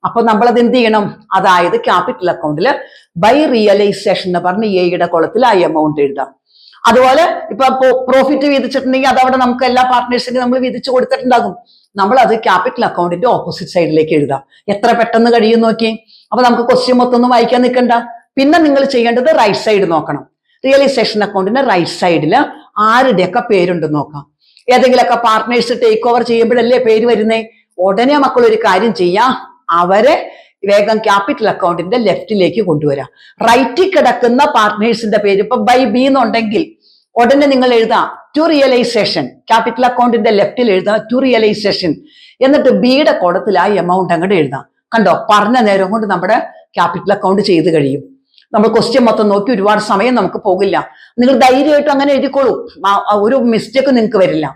അപ്പൊ നമ്മളത് എന്ത് ചെയ്യണം, അതായത് ക്യാപിറ്റൽ അക്കൗണ്ടിൽ ബൈ റിയലൈസേഷൻ എന്ന് പറഞ്ഞ് എയുടെ കുളത്തിൽ ആ എമൗണ്ട് എഴുതാം. അതുപോലെ ഇപ്പൊ പ്രോഫിറ്റ് വിധിച്ചിട്ടുണ്ടെങ്കിൽ അതവിടെ നമുക്ക് എല്ലാ പാർട്ട്നേഴ്സിനും നമ്മൾ വിധിച്ചു കൊടുത്തിട്ടുണ്ടാകും. നമ്മൾ അത് ക്യാപിറ്റൽ അക്കൗണ്ടിന്റെ ഓപ്പോസിറ്റ് സൈഡിലേക്ക് എഴുതാം. എത്ര പെട്ടെന്ന് കഴിയും നോക്കി. അപ്പൊ നമുക്ക് ക്വസ്റ്റ്യൻ മൊത്തം ഒന്നും വായിക്കാൻ നിൽക്കണ്ട. പിന്നെ നിങ്ങൾ ചെയ്യേണ്ടത് റൈറ്റ് സൈഡ് നോക്കണം. റിയലൈസേഷൻ അക്കൗണ്ടിന്റെ റൈറ്റ് സൈഡിൽ ആരുടെയൊക്കെ പേരുണ്ടെന്ന് നോക്കാം. ഏതെങ്കിലുമൊക്കെ പാർട്ട്നേഴ്സ് ടേക്ക് ഓവർ ചെയ്യുമ്പോഴല്ലേ പേര് വരുന്നേ. ഉടനെ മക്കൾ ഒരു കാര്യം ചെയ്യാം, അവരെ വേഗം ക്യാപിറ്റൽ അക്കൗണ്ടിന്റെ ലെഫ്റ്റിലേക്ക് കൊണ്ടുവരാം. റൈറ്റിൽ കിടക്കുന്ന പാർട്ട്നേഴ്സിന്റെ പേര് ഇപ്പൊ ബൈ ബി എന്നുണ്ടെങ്കിൽ ഉടനെ നിങ്ങൾ എഴുതാം ടു റിയലൈസേഷൻ. ക്യാപിറ്റൽ അക്കൗണ്ടിന്റെ ലെഫ്റ്റിൽ എഴുതാം ടു റിയലൈസേഷൻ. എന്നിട്ട് ബിയുടെ കോളത്തിൽ ആ എമൗണ്ട് അങ്ങോട്ട് എഴുതാം. കണ്ടോ, പറഞ്ഞ നേരം കൊണ്ട് നമ്മുടെ ക്യാപിറ്റൽ അക്കൗണ്ട് ചെയ്ത് കഴിയും. നമ്മൾ ക്വസ്റ്റ്യൻ മൊത്തം നോക്കി ഒരുപാട് സമയം നമുക്ക് പോകില്ല. നിങ്ങൾ ധൈര്യമായിട്ടും അങ്ങനെ എഴുതിക്കോളൂ, ഒരു മിസ്റ്റേക്ക് നിങ്ങൾക്ക് വരില്ല.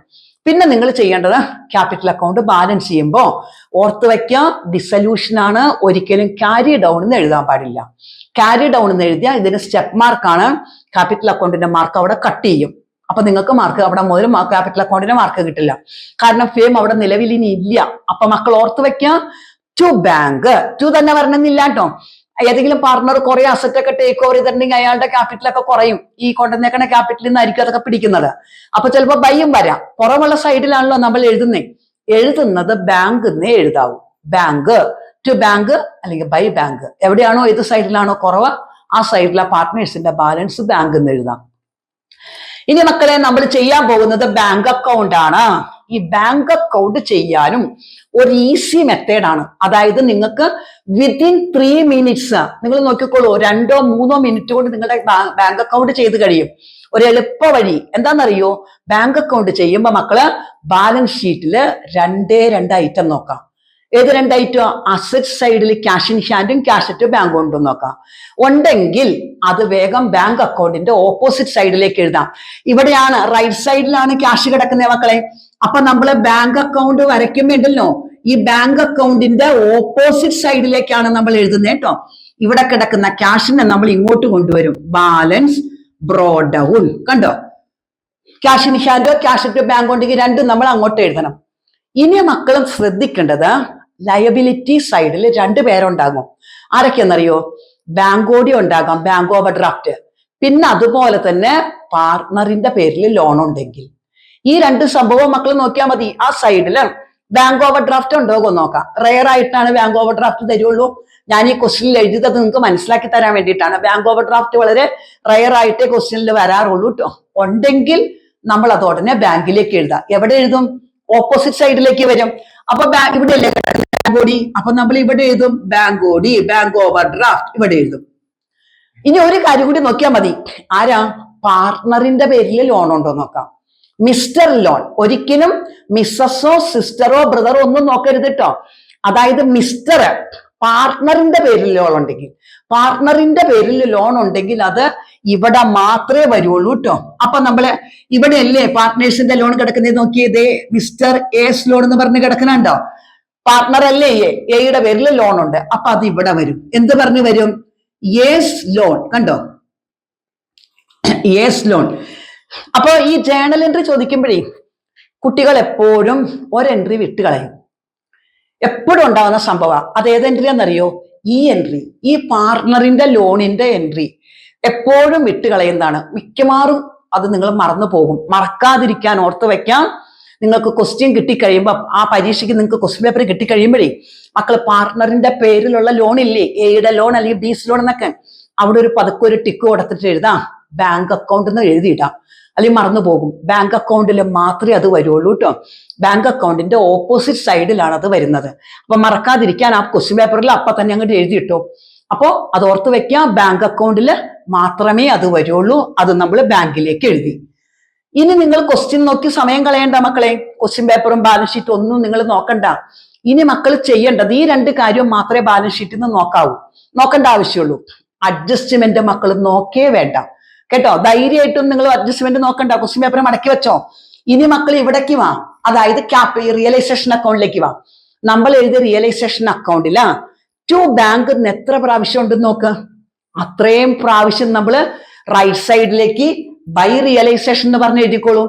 പിന്നെ നിങ്ങൾ ചെയ്യേണ്ടത് ക്യാപിറ്റൽ അക്കൗണ്ട് ബാലൻസ് ചെയ്യുമ്പോൾ ഓർത്ത് വയ്ക്കുക, ഡിസൊല്യൂഷൻ ആണ്, ഒരിക്കലും ക്യാരി ഡൗൺ എന്ന് എഴുതാൻ പാടില്ല. ക്യാരി ഡൗൺ എന്ന് എഴുതിയാൽ ഇതിന് സ്റ്റെപ്പ് മാർക്കാണ്. ക്യാപിറ്റൽ അക്കൗണ്ടിന്റെ മാർക്ക് അവിടെ കട്ട് ചെയ്യും. അപ്പൊ നിങ്ങൾക്ക് മാർക്ക് അവിടെ മുതൽ ക്യാപിറ്റൽ അക്കൗണ്ടിന്റെ മാർക്ക് കിട്ടില്ല. കാരണം ഫേം അവിടെ നിലവിൽ ഇനി ഇല്ല. അപ്പൊ മക്കൾ ഓർത്ത് വയ്ക്കുക, ടു ബാങ്ക്, ടു തന്നെ വരണമെന്നില്ല കേട്ടോ. ഏതെങ്കിലും പാർട്ണർ കുറെ അസറ്റ് ഒക്കെ ടേക്ക് ഓവർ ചെയ്തിട്ടുണ്ടെങ്കിൽ അയാളുടെ ക്യാപിറ്റലൊക്കെ കുറയും. ഈ കൊണ്ടുവന്നേക്കണ ക്യാപിറ്റലിൽ നിന്നായിരിക്കും അതൊക്കെ പിടിക്കുന്നത്. അപ്പൊ ചിലപ്പോൾ ബൈയും വരാം. പുറമുള്ള സൈഡിലാണല്ലോ നമ്മൾ എഴുതുന്നത് ബാങ്ക് എന്നേ എഴുതാവൂ. ബാങ്ക്, ടു ബാങ്ക് അല്ലെങ്കിൽ ബൈ ബാങ്ക്. എവിടെയാണോ ഏത് സൈഡിലാണോ കുറവ് ആ സൈഡിലെ പാർട്ട്നേഴ്സിന്റെ ബാലൻസ് ബാങ്ക് എന്ന് എഴുതാം. ഇനി മക്കളെ നമ്മൾ ചെയ്യാൻ പോകുന്നത് ബാങ്ക് അക്കൗണ്ട് ആണ്. ഈ ബാങ്ക് അക്കൗണ്ട് ചെയ്യാനും ഒരു ഈസി മെത്തേഡാണ്. അതായത് നിങ്ങൾക്ക് വിത്തിൻ 3 മിനിറ്റ്സ് നിങ്ങൾ നോക്കിക്കോളൂ, 2-3 മിനിറ്റ് കൊണ്ട് നിങ്ങളുടെ ബാങ്ക് അക്കൗണ്ട് ചെയ്ത് കഴിയും. ഒരു എളുപ്പ വഴി എന്താണെന്നറിയോ, ബാങ്ക് അക്കൗണ്ട് ചെയ്യുമ്പോൾ മക്കള് ബാലൻസ് ഷീറ്റില് 2 ഐറ്റം നോക്കാം. ഏത് 2 ഐറ്റം? അസറ്റ് സൈഡിൽ ക്യാഷ് ഇൻ ഹാൻഡും ക്യാഷ് അറ്റ് ബാങ്ക് കൊണ്ടും നോക്കാം. ഉണ്ടെങ്കിൽ അത് വേഗം ബാങ്ക് അക്കൗണ്ടിന്റെ ഓപ്പോസിറ്റ് സൈഡിലേക്ക് എഴുതാം. ഇവിടെയാണ് റൈറ്റ് സൈഡിലാണ് ക്യാഷ് കിടക്കുന്നത് മക്കളെ. അപ്പൊ നമ്മള് ബാങ്ക് അക്കൗണ്ട് വരയ്ക്കുമ്പോണ്ടല്ലോ ഈ ബാങ്ക് അക്കൗണ്ടിന്റെ ഓപ്പോസിറ്റ് സൈഡിലേക്കാണ് നമ്മൾ എഴുതുന്നത് കേട്ടോ. ഇവിടെ കിടക്കുന്ന ക്യാഷിനെ നമ്മൾ ഇങ്ങോട്ട് കൊണ്ടുവരും. Balance brought down. കണ്ടോ, ക്യാഷ് ഇൻ ഹാൻഡോ ക്യാഷ് അറ്റ് ബാങ്ക് ഉണ്ടെങ്കിൽ രണ്ടും നമ്മൾ അങ്ങോട്ട് എഴുതണം. ഇനി മക്കളും ശ്രദ്ധിക്കേണ്ടത് ലയബിലിറ്റി സൈഡിൽ 2 പേരുണ്ടാകും. ആരൊക്കെയെന്നറിയോ? ബാങ്ക് ഓടി ഉണ്ടാകാം, ബാങ്ക് ഓവർ ഡ്രാഫ്റ്റ്. പിന്നെ അതുപോലെ തന്നെ പാർട്ണറിന്റെ പേരിൽ ലോൺ ഉണ്ടെങ്കിൽ ഈ 2 സംഭവം മക്കൾ നോക്കിയാൽ മതി. ആ സൈഡില് ബാങ്ക് ഓവർ ഡ്രാഫ്റ്റ് ഉണ്ടോ നോക്കാം. റെയർ ആയിട്ടാണ് ബാങ്ക് ഓവർ ഡ്രാഫ്റ്റ് തരുള്ളൂ. ഞാൻ ഈ ക്വസ്റ്റ്യനിൽ എഴുതിയത് നിങ്ങൾക്ക് മനസ്സിലാക്കി തരാൻ വേണ്ടിയിട്ടാണ്. ബാങ്ക് ഓവർ ഡ്രാഫ്റ്റ് വളരെ റെയർ ആയിട്ടേ ക്വസ്റ്റ്യനിൽ വരാറുള്ളൂ കേട്ടോ. ഉണ്ടെങ്കിൽ നമ്മൾ അത് ഉടനെ ബാങ്കിലേക്ക് എഴുതാം. എവിടെ എഴുതും? ഓപ്പോസിറ്റ് സൈഡിലേക്ക് വരും. അപ്പൊ ഇവിടെ അല്ലേ ബാങ്ക് ഓടി, അപ്പൊ നമ്മൾ ഇവിടെ എഴുതും ബാങ്ക് ഓടി, ബാങ്ക് ഓവർ ഡ്രാഫ്റ്റ് ഇവിടെ എഴുതും. ഇനി ഒരു കാര്യം കൂടി നോക്കിയാൽ മതി. ആരാ? പാർട്ണറിന്റെ പേരിൽ ലോൺ ഉണ്ടോ നോക്കാം. Mister loan. ഒരിക്കലും മിസ്സസോ സിസ്റ്ററോ ബ്രദറോ ഒന്നും നോക്കരുത് കേട്ടോ. അതായത് മിസ്റ്റർ പാർട്ണറിന്റെ പേരിൽ ലോൺ ഉണ്ടെങ്കിൽ, പാർട്ണറിന്റെ പേരിൽ ലോൺ ഉണ്ടെങ്കിൽ അത് ഇവിടെ മാത്രമേ വരുള്ളൂ കേട്ടോ. അപ്പൊ നമ്മള് ഇവിടെ അല്ലേ പാർട്ട്നേഴ്സിന്റെ ലോൺ കിടക്കുന്നത് നോക്കിയതേ, മിസ്റ്റർ എസ് ലോൺ എന്ന് പറഞ്ഞ് കിടക്കുന്നുണ്ടോ? പാർട്ണർ അല്ലേ എയുടെ പേരിൽ ലോൺ ഉണ്ട്. അപ്പൊ അത് ഇവിടെ വരും. എന്ത് പറഞ്ഞു വരും? S loan. കണ്ടോ, എസ് ലോൺ. അപ്പൊ ഈ ജേണൽ എൻട്രി ചോദിക്കുമ്പോഴേ കുട്ടികൾ എപ്പോഴും ഒരെൻട്രി വിട്ട് കളയും. എപ്പോഴും ഉണ്ടാകുന്ന സംഭവം. അത് ഏത് എൻട്രി ആണെന്നറിയോ? ഈ എൻട്രി, ഈ പാർട്ണറിന്റെ ലോണിന്റെ എൻട്രി എപ്പോഴും വിട്ട് കളയുന്നതാണ്. മിക്കവാറും അത് നിങ്ങൾ മറന്നു പോകും. മറക്കാതിരിക്കാൻ ഓർത്ത് വെക്കാം. നിങ്ങൾക്ക് ക്വസ്റ്റ്യൻ കിട്ടിക്കഴിയുമ്പോൾ, ആ പരീക്ഷയ്ക്ക് നിങ്ങൾക്ക് ക്വസ്റ്റ്യൻ പേപ്പർ കിട്ടിക്കഴിയുമ്പോഴേ മക്കൾ പാർട്ണറിന്റെ പേരിലുള്ള ലോൺ ഇല്ലേ, എയുടെ ലോൺ അല്ലെങ്കിൽ ബീസ് ലോൺ എന്നൊക്കെ, അവിടെ ഒരു പതുക്കെ ഒരു ടിക്ക് കൊടുത്തിട്ട് എഴുതാം ബാങ്ക് അക്കൗണ്ട് എന്ന് എഴുതിയിടാം. അല്ലെങ്കിൽ മറന്നു പോകും. ബാങ്ക് അക്കൗണ്ടിൽ മാത്രമേ അത് വരുള്ളൂ കേട്ടോ. ബാങ്ക് അക്കൗണ്ടിന്റെ ഓപ്പോസിറ്റ് സൈഡിലാണ് അത് വരുന്നത്. അപ്പൊ മറക്കാതിരിക്കാൻ ആ ക്വസ്റ്റ്യൻ പേപ്പറിൽ അപ്പൊ തന്നെ അങ്ങോട്ട് എഴുതിയിട്ടോ. അപ്പോ അത് ഓർത്ത് വെക്കാം, ബാങ്ക് അക്കൗണ്ടിൽ മാത്രമേ അത് വരുള്ളൂ. അത് നമ്മൾ ബാങ്കിലേക്ക് എഴുതി. ഇനി നിങ്ങൾ ക്വസ്റ്റ്യൻ നോക്കി സമയം കളയണ്ട മക്കളെ. ക്വസ്റ്റ്യൻ പേപ്പറും ബാലൻസ് ഷീറ്റും ഒന്നും നിങ്ങൾ നോക്കണ്ട. ഇനി മക്കൾ ചെയ്യേണ്ടത് ഈ രണ്ട് കാര്യവും മാത്രമേ ബാലൻസ് ഷീറ്റിൽ നിന്ന് നോക്കേണ്ട ആവശ്യമുള്ളൂ. അഡ്ജസ്റ്റ്മെന്റ് മക്കൾ നോക്കേ വേണ്ട കേട്ടോ. ധൈര്യമായിട്ടും നിങ്ങൾ അഡ്ജസ്റ്റ്മെന്റ് നോക്കണ്ട. ക്വസ്റ്റ്യൻ പേപ്പർ മടക്കി വെച്ചോ. ഇനി മക്കൾ ഇവിടേക്ക് വാ, അതായത് റിയലൈസേഷൻ അക്കൗണ്ടിലേക്ക് വാ. നമ്മൾ എഴുതിയ റിയലൈസേഷൻ അക്കൗണ്ടിലാ ടു ബാങ്ക് എത്ര പ്രാവശ്യം ഉണ്ടെന്ന് നോക്ക്. അത്രയും പ്രാവശ്യം നമ്മൾ റൈറ്റ് സൈഡിലേക്ക് ബൈ റിയലൈസേഷൻ എന്ന് പറഞ്ഞ് എഴുതിക്കോളൂ.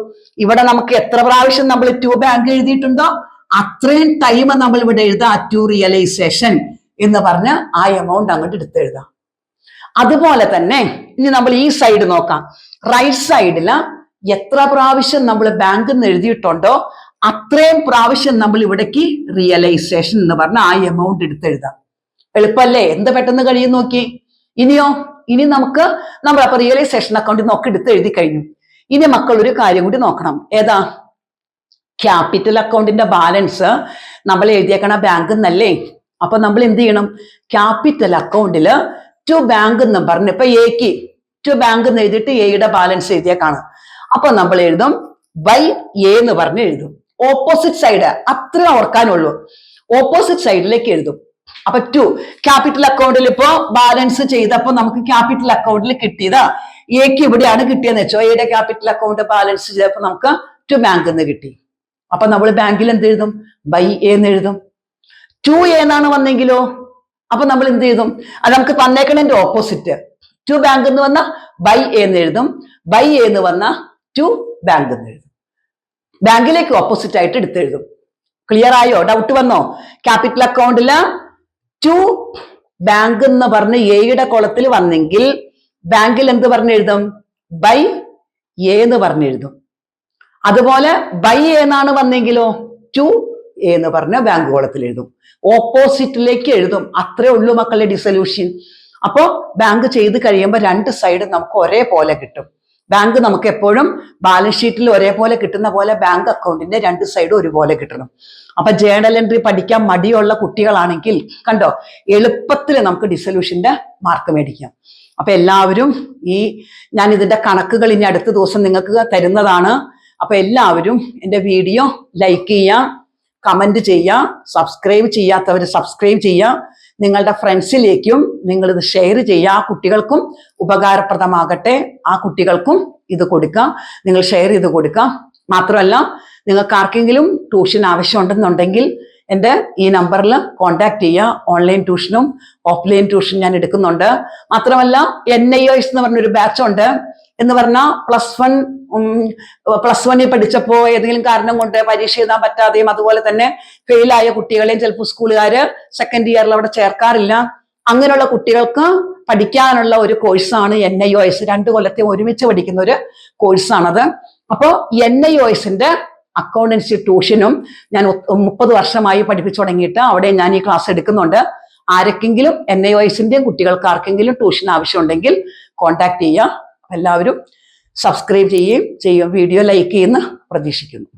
ഇവിടെ നമുക്ക് എത്ര പ്രാവശ്യം നമ്മൾ ടു ബാങ്ക് എഴുതിയിട്ടുണ്ടോ അത്രയും ടൈം നമ്മൾ ഇവിടെ എഴുതാം ടു റിയലൈസേഷൻ എന്ന് പറഞ്ഞ് ആ എമൗണ്ട് അങ്ങോട്ട് എടുത്തെഴുതാം. അതുപോലെ തന്നെ ഇനി നമ്മൾ ഈ സൈഡ് നോക്കാം. റൈറ്റ് സൈഡില് എത്ര പ്രാവശ്യം നമ്മൾ ബാങ്കിൽ നിന്ന് എഴുതിയിട്ടുണ്ടോ അത്രയും പ്രാവശ്യം നമ്മൾ ഇവിടേക്ക് റിയലൈസേഷൻ എന്ന് പറഞ്ഞ ആ എമൗണ്ട് എടുത്തെഴുതാം. എളുപ്പല്ലേ? എന്ത് പെട്ടെന്ന് കഴിയും നോക്കി. ഇനി നമുക്ക് അപ്പൊ റിയലൈസേഷൻ അക്കൗണ്ടിൽ നോക്കി എടുത്ത് എഴുതി കഴിഞ്ഞു. ഇനി മക്കൾ ഒരു കാര്യം കൂടി നോക്കണം. ഏതാ? ക്യാപിറ്റൽ അക്കൗണ്ടിന്റെ ബാലൻസ് നമ്മൾ എഴുതിയേക്കണ ബാങ്കിൽ നിന്നല്ലേ. അപ്പൊ നമ്മൾ എന്ത് ചെയ്യണം? ക്യാപിറ്റൽ അക്കൗണ്ടില് ടു ബാങ്ക് എന്ന് പറഞ്ഞ് ഇപ്പൊ എക്ക് ടു ബാങ്ക് എന്ന് എഴുതിയിട്ട് എയുടെ ബാലൻസ് എഴുതിയേക്കാണ്. അപ്പൊ നമ്മൾ എഴുതും ബൈ എ എന്ന് പറഞ്ഞ് എഴുതും. ഓപ്പോസിറ്റ് സൈഡ് അത്ര ഓർക്കാനുള്ളൂ. ഓപ്പോസിറ്റ് സൈഡിലേക്ക് എഴുതും. അപ്പൊ ടു ക്യാപിറ്റൽ അക്കൗണ്ടിൽ ഇപ്പോ ബാലൻസ് ചെയ്തപ്പോ നമുക്ക് ക്യാപിറ്റൽ അക്കൗണ്ടിൽ കിട്ടിയതാ എക്ക് ഇവിടെയാണ് കിട്ടിയെന്ന് വെച്ചോ. എയുടെ ക്യാപിറ്റൽ അക്കൗണ്ട് ബാലൻസ് ചെയ്തപ്പോ നമുക്ക് ടു ബാങ്ക് എന്ന് കിട്ടി. അപ്പൊ നമ്മൾ ബാങ്കിൽ എന്ത് എഴുതും? ബൈ എ എന്ന് എഴുതും. ടു എന്നാണ് വന്നെങ്കിലോ അപ്പൊ നമ്മൾ എന്ത് ചെയ്തും? അത് നമുക്ക് തന്നേക്കണതിന്റെ ഓപ്പോസിറ്റ്. ടു ബാങ്ക് എന്ന് വന്ന ബൈ എ എന്ന് എഴുതും. ബൈ എ എന്ന് വന്ന ടു ബാങ്ക് എന്ന് എഴുതും. ബാങ്കിലേക്ക് ഓപ്പോസിറ്റ് ആയിട്ട് എടുത്തെഴുതും. ക്ലിയർ ആയോ? ഡൗട്ട് വന്നോ? ക്യാപിറ്റൽ അക്കൗണ്ടില് ടു ബാങ്ക് എന്ന് പറഞ്ഞ് എയുടെ കോളത്തിൽ വന്നെങ്കിൽ ബാങ്കിൽ എന്ത് പറഞ്ഞെഴുതും? ബൈ എ എന്ന് പറഞ്ഞെഴുതും. അതുപോലെ ബൈ എന്നാണ് വന്നെങ്കിലോ ടു എ എന്ന് പറഞ്ഞ ബാങ്ക് കോളത്തിൽ എഴുതും. ഓപ്പോസിറ്റിലേക്ക് എഴുതും. അത്രേ ഉള്ളൂ മക്കളുടെ ഡിസൊല്യൂഷൻ. അപ്പോ ബാങ്ക് ചെയ്ത് കഴിയുമ്പോൾ രണ്ട് സൈഡ് നമുക്ക് ഒരേപോലെ കിട്ടും. ബാങ്ക് നമുക്ക് എപ്പോഴും ബാലൻസ് ഷീറ്റിൽ ഒരേപോലെ കിട്ടുന്ന പോലെ ബാങ്ക് അക്കൗണ്ടിന്റെ രണ്ട് സൈഡും ഒരുപോലെ കിട്ടണം. അപ്പൊ ജേണൽ എൻട്രി പഠിക്കാൻ മടിയുള്ള കുട്ടികളാണെങ്കിൽ കണ്ടോ എളുപ്പത്തിൽ നമുക്ക് ഡിസൊല്യൂഷന്റെ മാർക്ക് മേടിക്കാം. അപ്പൊ എല്ലാവരും ഞാൻ ഇതിന്റെ കണക്കുകൾ ഇനി അടുത്ത ദിവസം നിങ്ങൾക്ക് തരുന്നതാണ്. അപ്പൊ എല്ലാവരും എൻ്റെ വീഡിയോ ലൈക്ക് ചെയ്യുക, കമന്റ് ചെയ്യുക, സബ്സ്ക്രൈബ് ചെയ്യാത്തവർ സബ്സ്ക്രൈബ് ചെയ്യുക. നിങ്ങളുടെ ഫ്രണ്ട്സിലേക്കും നിങ്ങൾ ഇത് ഷെയർ ചെയ്യുക. ആ കുട്ടികൾക്കും ഉപകാരപ്രദമാകട്ടെ. ആ കുട്ടികൾക്കും ഇത് കൊടുക്കുക. നിങ്ങൾ ഷെയർ ചെയ്ത് കൊടുക്കുക. മാത്രമല്ല നിങ്ങൾക്ക് ആർക്കെങ്കിലും ട്യൂഷൻ ആവശ്യമുണ്ടെന്നുണ്ടെങ്കിൽ എൻ്റെ ഈ നമ്പറിൽ കോൺടാക്ട് ചെയ്യുക. ഓൺലൈൻ ട്യൂഷനും ഓഫ്ലൈൻ ട്യൂഷൻ ഞാൻ എടുക്കുന്നുണ്ട്. മാത്രമല്ല NIOS എന്ന് പറഞ്ഞൊരു ബാച്ച് ഉണ്ട്. എന്ന് പറഞ്ഞാൽ പ്ലസ് വണ്ണിൽ പഠിച്ചപ്പോ ഏതെങ്കിലും കാരണം കൊണ്ട് പരീക്ഷ എഴുതാൻ പറ്റാതെയും അതുപോലെ തന്നെ ഫെയിലായ കുട്ടികളെയും ചിലപ്പോൾ സ്കൂളുകാര് സെക്കൻഡ് ഇയറിൽ അവിടെ ചേർക്കാറില്ല. അങ്ങനെയുള്ള കുട്ടികൾക്ക് പഠിക്കാനുള്ള ഒരു കോഴ്സാണ് NIOS. 2 കൊല്ലത്തെ ഒരുമിച്ച് പഠിക്കുന്ന ഒരു കോഴ്സാണത്. അപ്പോ NIOSന്റെ അക്കൗണ്ടൻസി ട്യൂഷനും ഞാൻ 30 വർഷമായി പഠിപ്പിച്ചു തുടങ്ങിയിട്ട് അവിടെ ഞാൻ ഈ ക്ലാസ് എടുക്കുന്നുണ്ട്. ആർക്കെങ്കിലും NIOSന്റെയും കുട്ടികൾക്ക് ആർക്കെങ്കിലും ട്യൂഷൻ ആവശ്യമുണ്ടെങ്കിൽ കോൺടാക്ട് ചെയ്യുക. എല്ലാവരും സബ്സ്ക്രൈബ് ചെയ്യുകയും വീഡിയോ ലൈക്ക് ചെയ്യുന്ന പ്രതീക്ഷിക്കുന്നു.